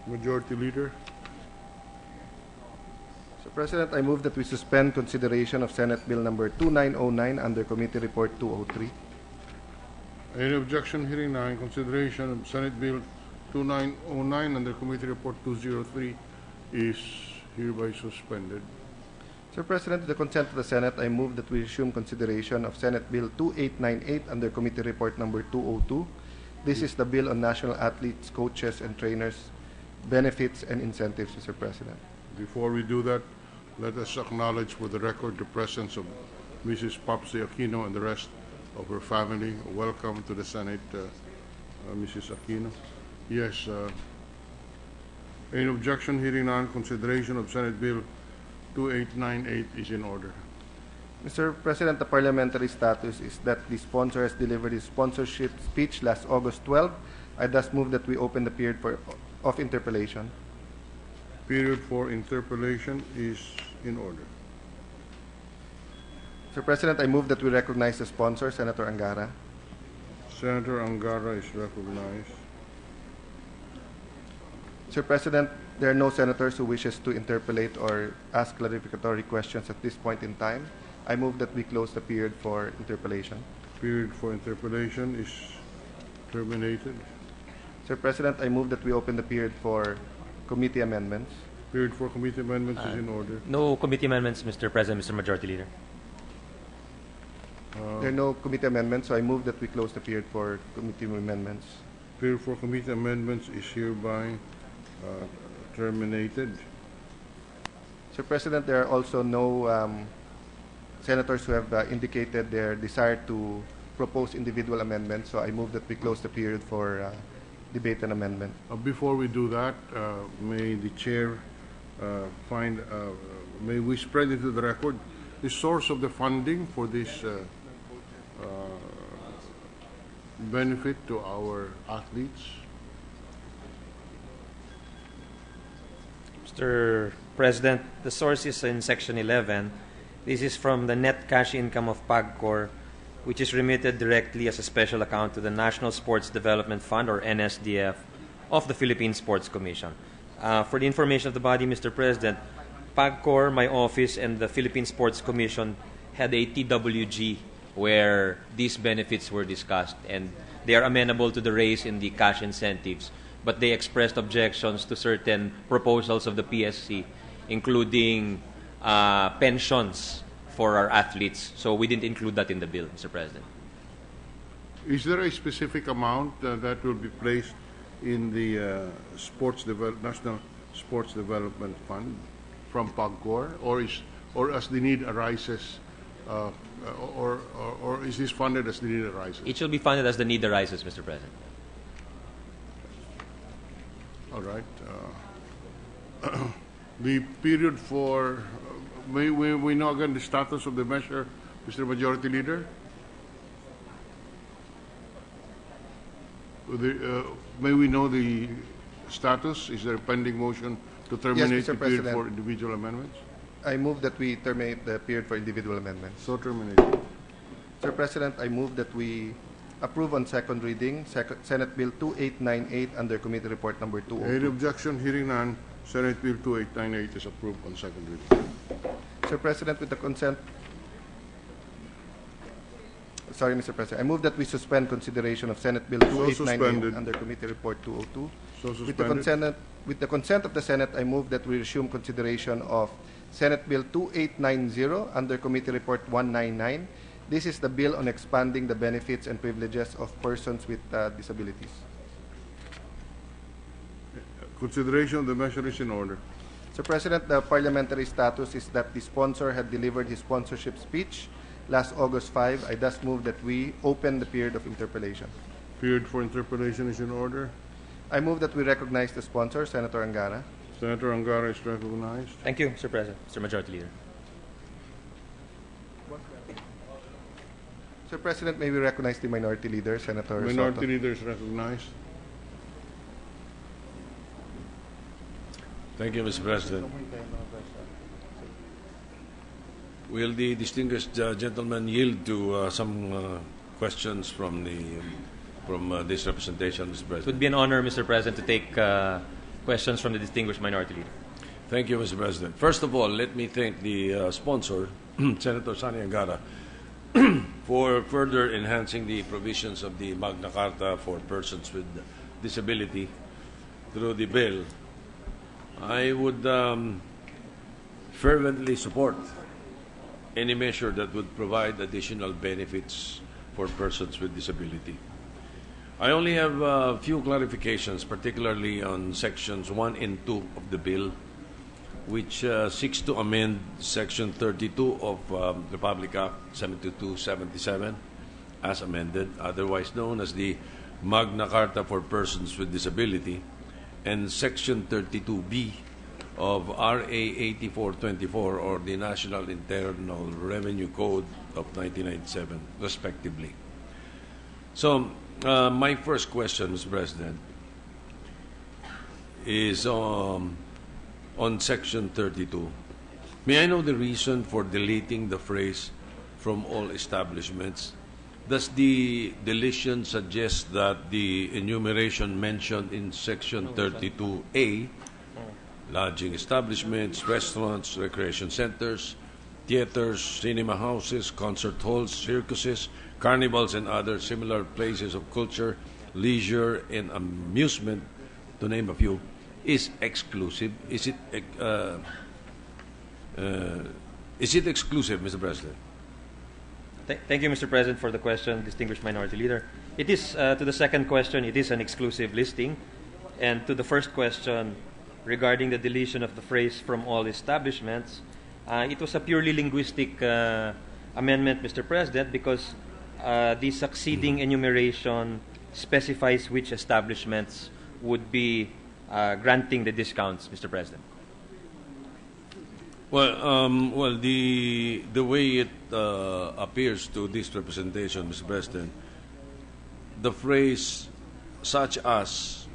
Majority Leader. Mr. President, I move that we suspend consideration of Senate Bill number 2909 under Committee Report 203. Any objection? Hearing none. Consideration of Senate Bill 2909 under Committee Report 203 is hereby suspended. Mr. President, with the consent of the Senate, I move that we resume consideration of Senate Bill 2898 under Committee Report number 202. This is the bill on national athletes, coaches, and trainers' benefits and incentives, Mr. President. Before we do that, let us acknowledge for the record the presence of Mrs. Popsy Aquino and the rest of her family. Welcome to the Senate, Mrs. Aquino. Yes, any objection? Hearing none, consideration of Senate Bill 2898 is in order. Mr. President, the parliamentary status is that the sponsor has delivered his sponsorship speech last August 12. I thus move that we open the period of interpellation. Period for interpellation is in order. Mr. President, I move that we recognize the sponsor, Senator Angara. Senator Angara is recognized. Mr. President, There are no senators who wishes to interpolate or ask clarificatory questions at this point in time. I move that we close the period for interpolation. Period for interpolation is terminated. Sir President, I move that we open the period for committee amendments. Period for committee amendments is in order. No committee amendments, Mr. President, Mr. Majority Leader. There are no committee amendments, so I move that we close the period for committee amendments. Period for committee amendments is hereby terminated. Sir President, there are also no senators who have indicated their desire to propose individual amendments, so I move that we close the period for debate and amendment. Before we do that, may the chair may we spread into the record the source of the funding for this benefit to our athletes? Mr. President, the source is in Section 11. This is from the net cash income of PAGCOR, which is remitted directly as a special account to the National Sports Development Fund, or NSDF, of the Philippine Sports Commission. For the information of the body, Mr. President, PAGCOR, my office, and the Philippine Sports Commission had a TWG where these benefits were discussed, and they are amenable to the raise in the cash incentives, but they expressed objections to certain proposals of the PSC, including pensions for our athletes. So we didn't include that in the bill, Mr. President. Is there a specific amount that will be placed in the National Sports Development Fund from PAGCOR, or as the need arises, or is this funded as the need arises? It shall be funded as the need arises, Mr. President. All right. The period for we know again the status of the measure, Mr. Majority Leader. May we know the status? Is there a pending motion to terminate the period for individual amendments? I move that we terminate the period for individual amendments. So terminated. Sir President, I move that we approve on second reading Senate Bill 2898 under Committee Report number 202. Any objection? Hearing none, Senate Bill 2898 is approved on second reading. Sir President, with the consent... Sorry, Mr. President. I move that we suspend consideration of Senate Bill 2898 under Committee Report 202. So suspended. With the consent of the Senate, I move that we resume consideration of Senate Bill 2890 under Committee Report 199. This is the bill on expanding the benefits and privileges of persons with disabilities. Consideration of the measure is in order. Sir President, the parliamentary status is that the sponsor had delivered his sponsorship speech last August 5. I thus move that we open the period of interpellation. Period for interpellation is in order. I move that we recognize the sponsor, Senator Angara. Senator Angara is recognized. Thank you, Mr. President, Mr. Majority Leader. Sir President, may we recognize the Minority Leader, Senator Minority Soto. Leader is recognized. Thank you, Mr. President. Will the distinguished gentleman yield to some questions from this representation, Mr. It President? would be an honor, Mr. President, to take questions from the distinguished Minority Leader. Thank you, Mr. President. First of all, let me thank the sponsor, Senator Sani Angara, for further enhancing the provisions of the Magna Carta for persons with disability through the bill. I would fervently support any measure that would provide additional benefits for persons with disability. I only have a few clarifications, particularly on sections 1 and 2 of the bill, which seeks to amend Section 32 of Republic Act 7277 as amended, otherwise known as the Magna Carta for Persons with Disability, and Section 32B of RA 8424, or the National Internal Revenue Code of 1997, respectively. So, my first question, Mr. President, is on Section 32. May I know the reason for deleting the phrase "from all establishments"? Does the deletion suggest that the enumeration mentioned in Section 32A lodging establishments, restaurants, recreation centers, theaters, cinema houses, concert halls, circuses, carnivals, and other similar places of culture, leisure, and amusement, to name a few, is exclusive. Is it exclusive, Mr. President? Thank you, Mr. President, for the question, distinguished Minority Leader. It is, to the second question, it is an exclusive listing. And to the first question, regarding the deletion of the phrase "from all establishments," it was a purely linguistic amendment, Mr. President, because the succeeding enumeration specifies which establishments would be granting the discounts, Mr. President. Well, the way it appears to this representation, Mr. President, the phrase "such as"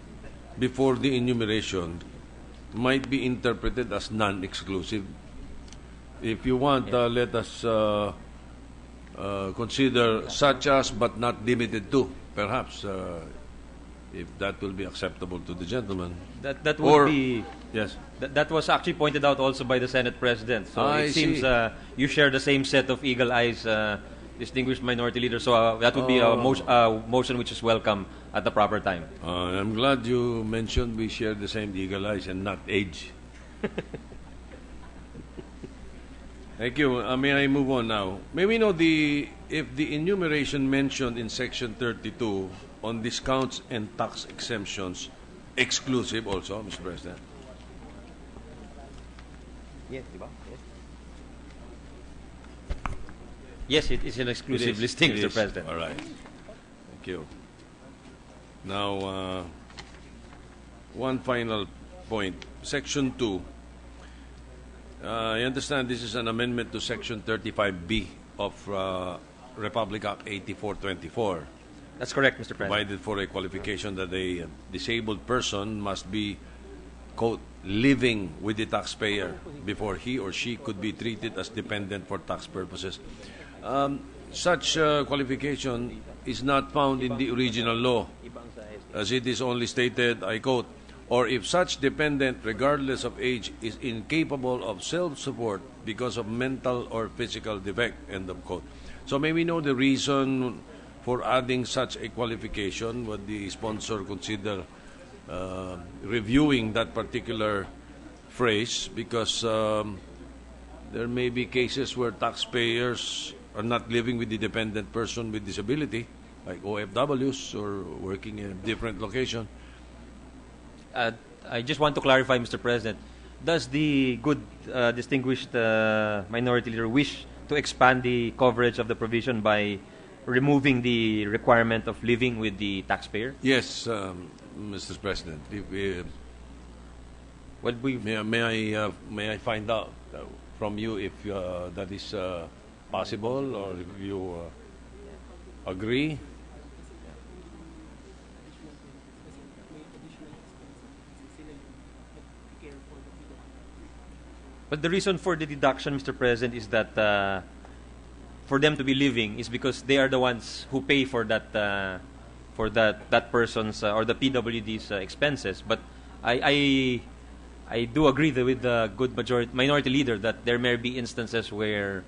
before the enumeration might be interpreted as non-exclusive. If you want, let us consider "such as" but not limited to, perhaps, if that will be acceptable to the gentleman. That would be... Yes. That was actually pointed out also by the Senate President. So it seems you share the same set of eagle eyes, distinguished Minority Leader. So that would be a motion which is welcome at the proper time. I'm glad you mentioned we share the same eagle eyes and not age. Thank you. May I move on now? May we know if the enumeration mentioned in Section 32 on discounts and tax exemptions exclusive also, Mr. President? Yes, yes, it is an exclusive listing, Mr. President. All right. Thank you. Now, one final point. Section 2. I understand this is an amendment to Section 35B of Republic Act 8424. That's correct, Mr. President. Provided for a qualification that a disabled person must be, quote, living with the taxpayer before he or she could be treated as dependent for tax purposes. Such qualification is not found in the original law, as it is only stated, I quote, "or if such dependent, regardless of age, is incapable of self-support because of mental or physical defect," end of quote. So may we know the reason for adding such a qualification? Would the sponsor consider reviewing that particular phrase? Because there may be cases where taxpayers are not living with the dependent person with disability, like OFWs or working in a different location. I just want to clarify, Mr. President, does the good distinguished Minority Leader wish to expand the coverage of the provision by removing the requirement of living with the taxpayer? Yes, Mr. President. May I find out from you if that is possible, or if you agree? But the reason for the deduction, Mr. President, is that for them to be living is because they are the ones who pay for that person's or the PWD's expenses. But I do agree with the good Minority Leader that there may be instances where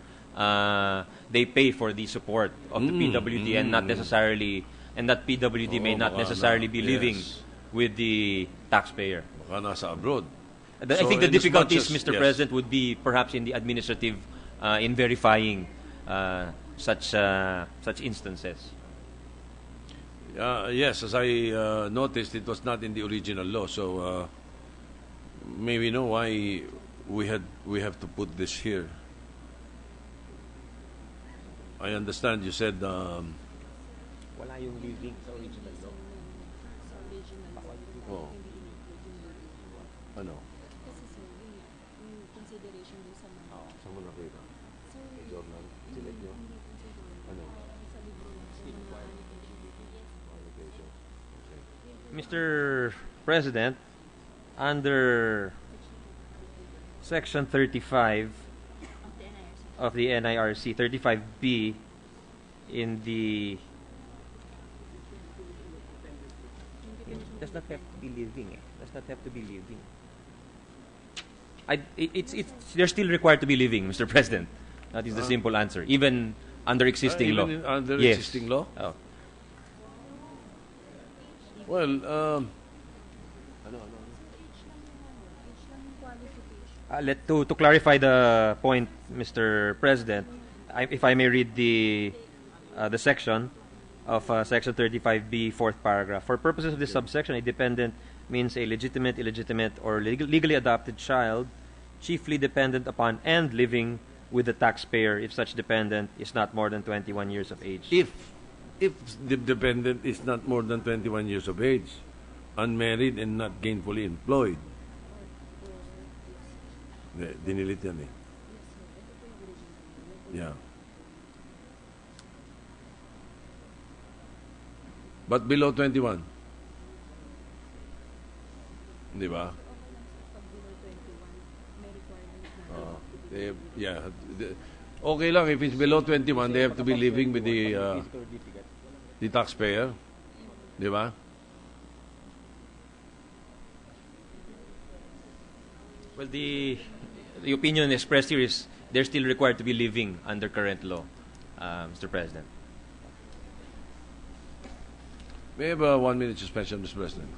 they pay for the support of the PWD and not necessarily, and that PWD may not necessarily be living with the taxpayer. Baka nasa abroad. I think the difficulties, Mr. President, would be perhaps in the administrative, in verifying such instances. Yes, as I noticed, it was not in the original law. So may we know why we have to put this here? I understand you said. Wala yung living sa original law. Oh. Ano? Saan mo nakita? Sa journal? Select nyo? Ano? Mr. President, under Section 35 of the NIRC, 35B, in the... Does not have to be living. Does not have to be living. they're still required to be living, Mr. President. That is the simple answer, even under existing law. Under Yes. existing law? Oh. Well, To clarify the point, Mr. President, if I may read the section of Section 35B, fourth paragraph. For purposes of this subsection, a dependent means a legitimate, illegitimate, or legally adopted child, chiefly dependent upon and living with the taxpayer if such dependent is not more than 21 years of age. if the dependent is not more than 21 years of age, unmarried and not gainfully employed. Dinilit yan eh. Yeah. But below 21. Di ba? Yeah. Okay lang if it's below 21, they have to be living with the taxpayer. Di ba? Well, the opinion expressed here is they're still required to be living under current law, Mr. President. We have a 1 minute suspension, Mr. President.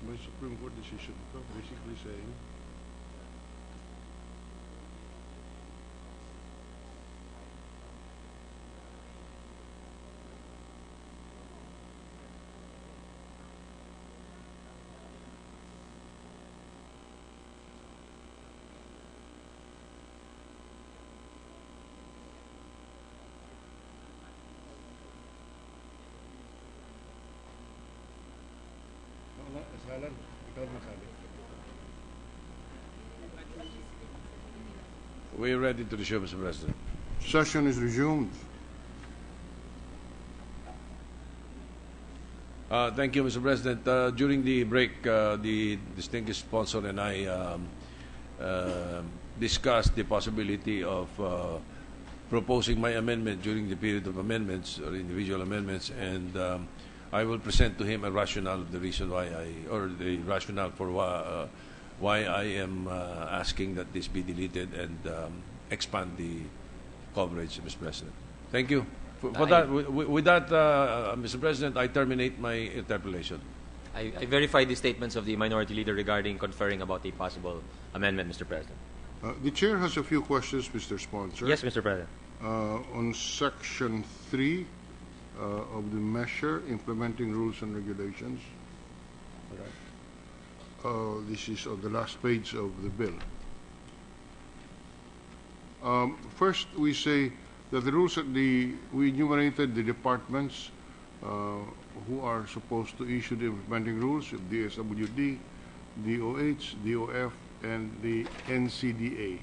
My Supreme Court decision ito, basically saying we're ready to resume, Mr. President. Session is resumed. Thank you, Mr. President. During the break, the distinguished sponsor and I discussed the possibility of proposing my amendment during the period of amendments or individual amendments, and I will present to him a rationale of the reason why the rationale for why I am asking that this be deleted and expand the coverage, Mr. President. Thank you. With that, Mr. President, I terminate my interpellation. I verify the statements of the Minority Leader regarding conferring about a possible amendment, Mr. President. The Chair has a few questions, Mr. Sponsor. Yes, Mr. President. On Section 3 of the measure, implementing rules and regulations. This is on the last page of the bill. First, we say that the rules we enumerated the departments who are supposed to issue the implementing rules: DSWD, DOH, DOF, and the NCDA.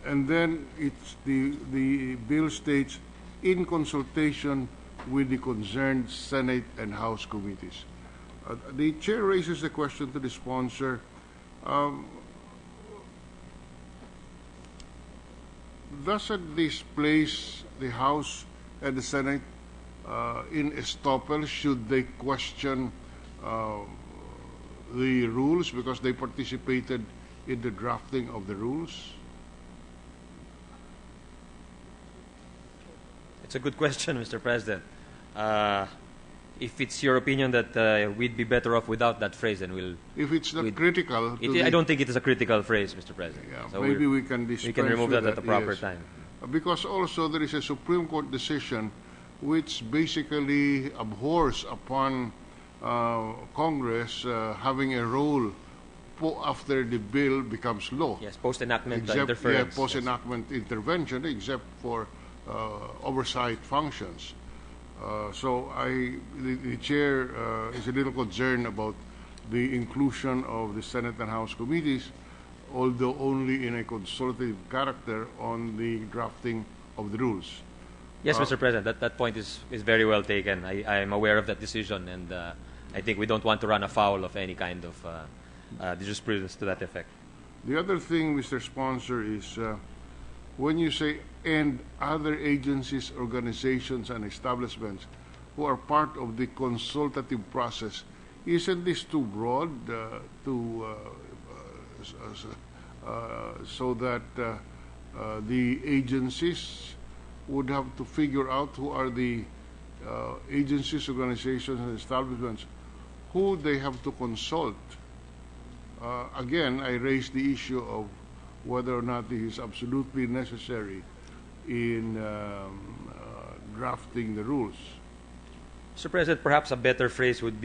And then it's the bill states, in consultation with the concerned Senate and House committees. The Chair raises the question to the sponsor, doesn't this place the House and the Senate in estoppel should they question the rules because they participated in the drafting of the rules? It's a good question, Mr. President. If it's your opinion that we'd be better off without that phrase, then we'll... If it's not critical... I don't think it is a critical phrase, Mr. President. Yeah, so maybe we can dispense we can remove that at the proper yes. time. Because also there is a Supreme Court decision which basically abhors upon Congress having a role after the bill becomes law. Yes, post-enactment Except, interference. post-enactment intervention, except for oversight functions. So the chair is a little concerned about the inclusion of the Senate and House committees, although only in a consultative character on the drafting of the rules. Yes, Mr. President, that point is very well taken. I am aware of that decision, and I think we don't want to run afoul of any kind of jurisprudence to that effect. The other thing, Mr. Sponsor, is when you say and other agencies, organizations, and establishments who are part of the consultative process, isn't this too broad so that the agencies would have to figure out who are the agencies, organizations, and establishments who they have to consult? Again, I raised the issue of whether or not this is absolutely necessary in drafting the rules. Mr. President, perhaps a better phrase would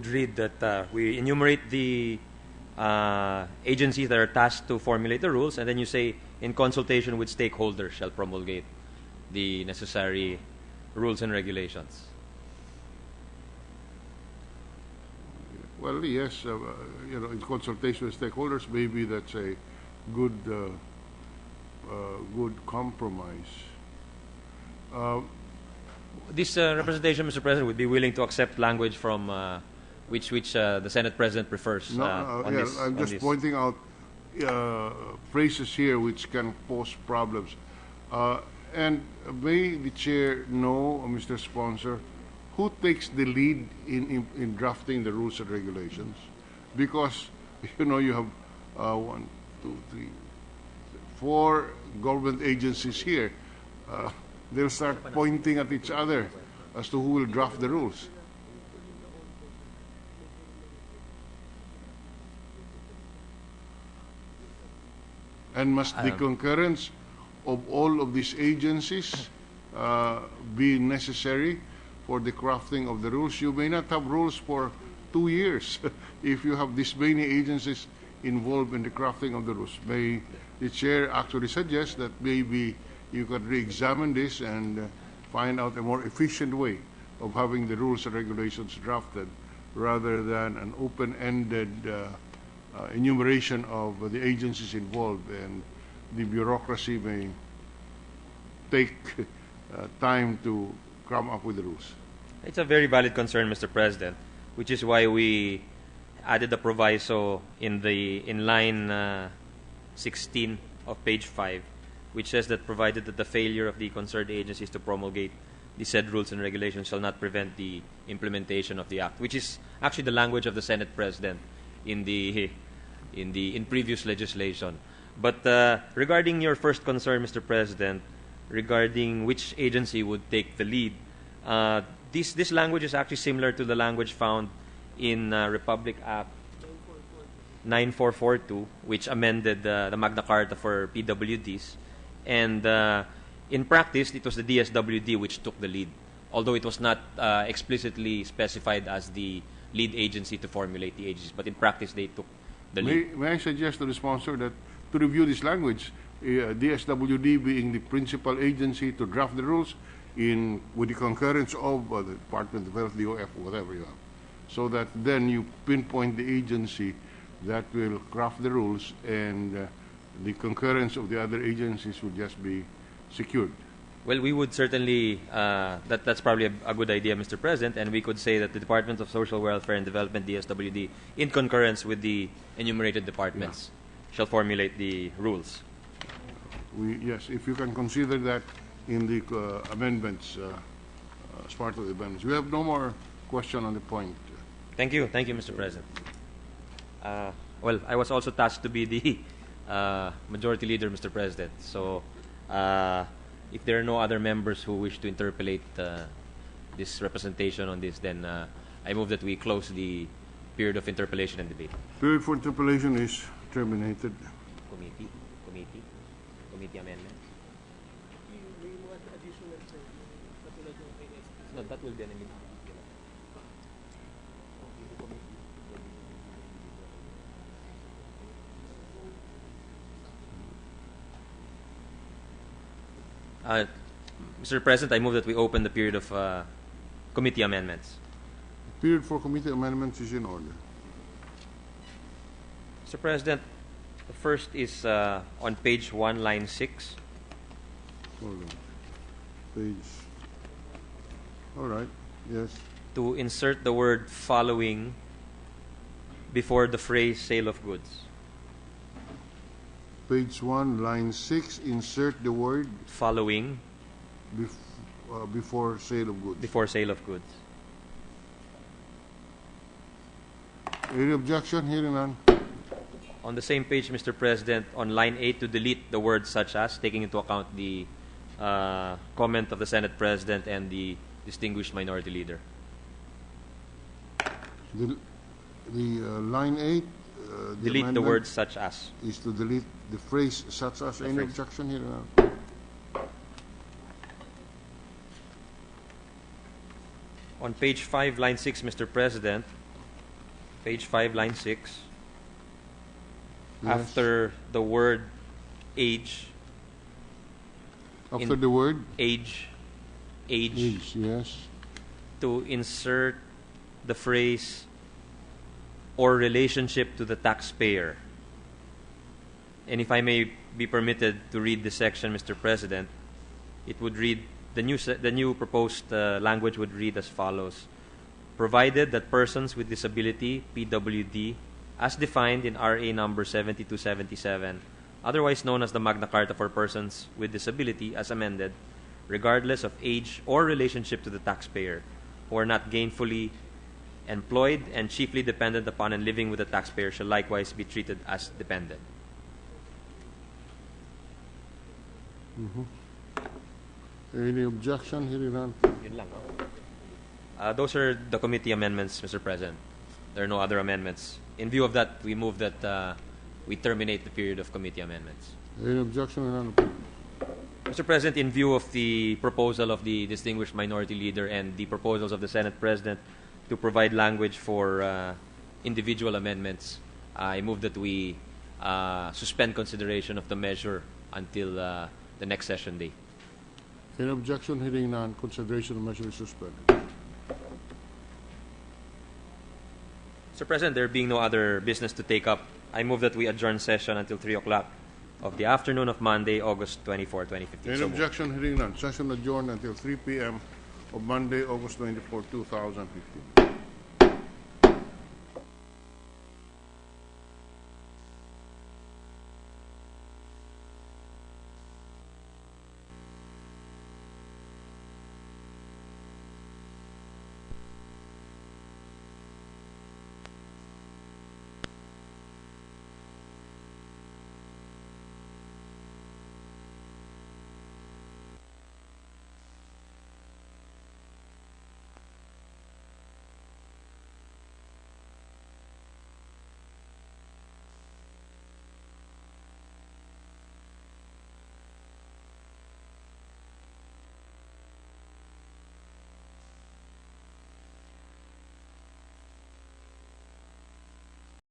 read that we enumerate the agencies that are tasked to formulate the rules, and then you say, in consultation with stakeholders, shall promulgate the necessary rules and regulations. Well, yes, in consultation with stakeholders, maybe that's a good compromise. This representation, Mr. President, would be willing to accept language from which the Senate President prefers. I'm just pointing out phrases here which can pose problems. And may the chair know, Mr. Sponsor, who takes the lead in drafting the rules and regulations? Because, you have 1, 2, 3, 4 government agencies here. They'll start pointing at each other as to who will draft the rules. And must the concurrence of all of these agencies be necessary for the crafting of the rules? You may not have rules for 2 years if you have this many agencies involved in the crafting of the rules. May the chair actually suggest that maybe you could re-examine this and find out a more efficient way of having the rules and regulations drafted rather than an open-ended enumeration of the agencies involved, and the bureaucracy may take time to come up with the rules. It's a very valid concern, Mr. President, which is why we added a proviso in line 16 of page 5, which says that provided that the failure of the concerned agencies to promulgate the said rules and regulations shall not prevent the implementation of the act, which is actually the language of the Senate President in previous legislation. But regarding your first concern, Mr. President, regarding which agency would take the lead, this language is actually similar to the language found in Republic Act 9442, which amended the Magna Carta for PWDs. And in practice, it was the DSWD which took the lead, although it was not explicitly specified as the lead agency to formulate the agencies. But in practice, they took the lead. May I suggest to the sponsor that to review this language, DSWD being the principal agency to draft the rules with the concurrence of the Department of Health, the OF, whatever you have, so that then you pinpoint the agency that will craft the rules, and the concurrence of the other agencies will just be secured. Well, we would certainly, that's probably a good idea, Mr. President, and we could say that the Department of Social Welfare and Development, DSWD, in concurrence with the enumerated departments, shall formulate the rules. Yes, if you can consider that in the amendments, as part of the amendments. We have no more question on the point. Thank you, Mr. President. Well, I was also tasked to be the majority leader, Mr. President. So, if there are no other members who wish to interpolate this representation on this, then I move that we close the period of interpellation and debate. Period for interpellation is terminated. Committee amendment. But that will be an immediate. Mr. President, I move that we open the period of committee amendments. Period for committee amendments is in order. Mr. President, the first is on page 1, line 6. Hold on. Page. All right. Yes. To insert the word following before the phrase sale of goods. Page 1, line 6. Insert the word Following before sale of goods. before sale of goods. Any objection? Hearing none. On the same page, Mr. President, on line 8, to delete the words such as, taking into account the comment of the Senate President and the distinguished minority leader. The line 8. Delete the words such as. Is to delete the phrase such as. Any phrase. objection? Hearing none. On page 5, line 6, Mr. President, page 5, line 6, Yes. after the word age, After the word age, is, yes. to insert the phrase or relationship to the taxpayer. And if I may be permitted to read this section, Mr. President, it would read, the new proposed language would read as follows: provided that persons with disability, PWD, as defined in RA number 7277, otherwise known as the Magna Carta for Persons with Disability as amended, regardless of age or relationship to the taxpayer, who are not gainfully employed and chiefly dependent upon and living with the taxpayer, shall likewise be treated as dependent. Any objection? Hearing none. Yun lang. Those are the committee amendments, Mr. President. There are no other amendments. In view of that, we move that we terminate the period of committee amendments. Any objection? None. Mr. President, in view of the proposal of the distinguished minority leader and the proposals of the Senate President to provide language for individual amendments, I move that we suspend consideration of the measure until the next session day. Any objection? Hearing none. Consideration of measure is suspended. Mr. President, there being no other business to take up, I move that we adjourn session until 3 o'clock of the afternoon of Monday, August 24, 2015. Any So moved. objection? Hearing none. Session adjourned until 3 p.m. of Monday, August 24, 2015.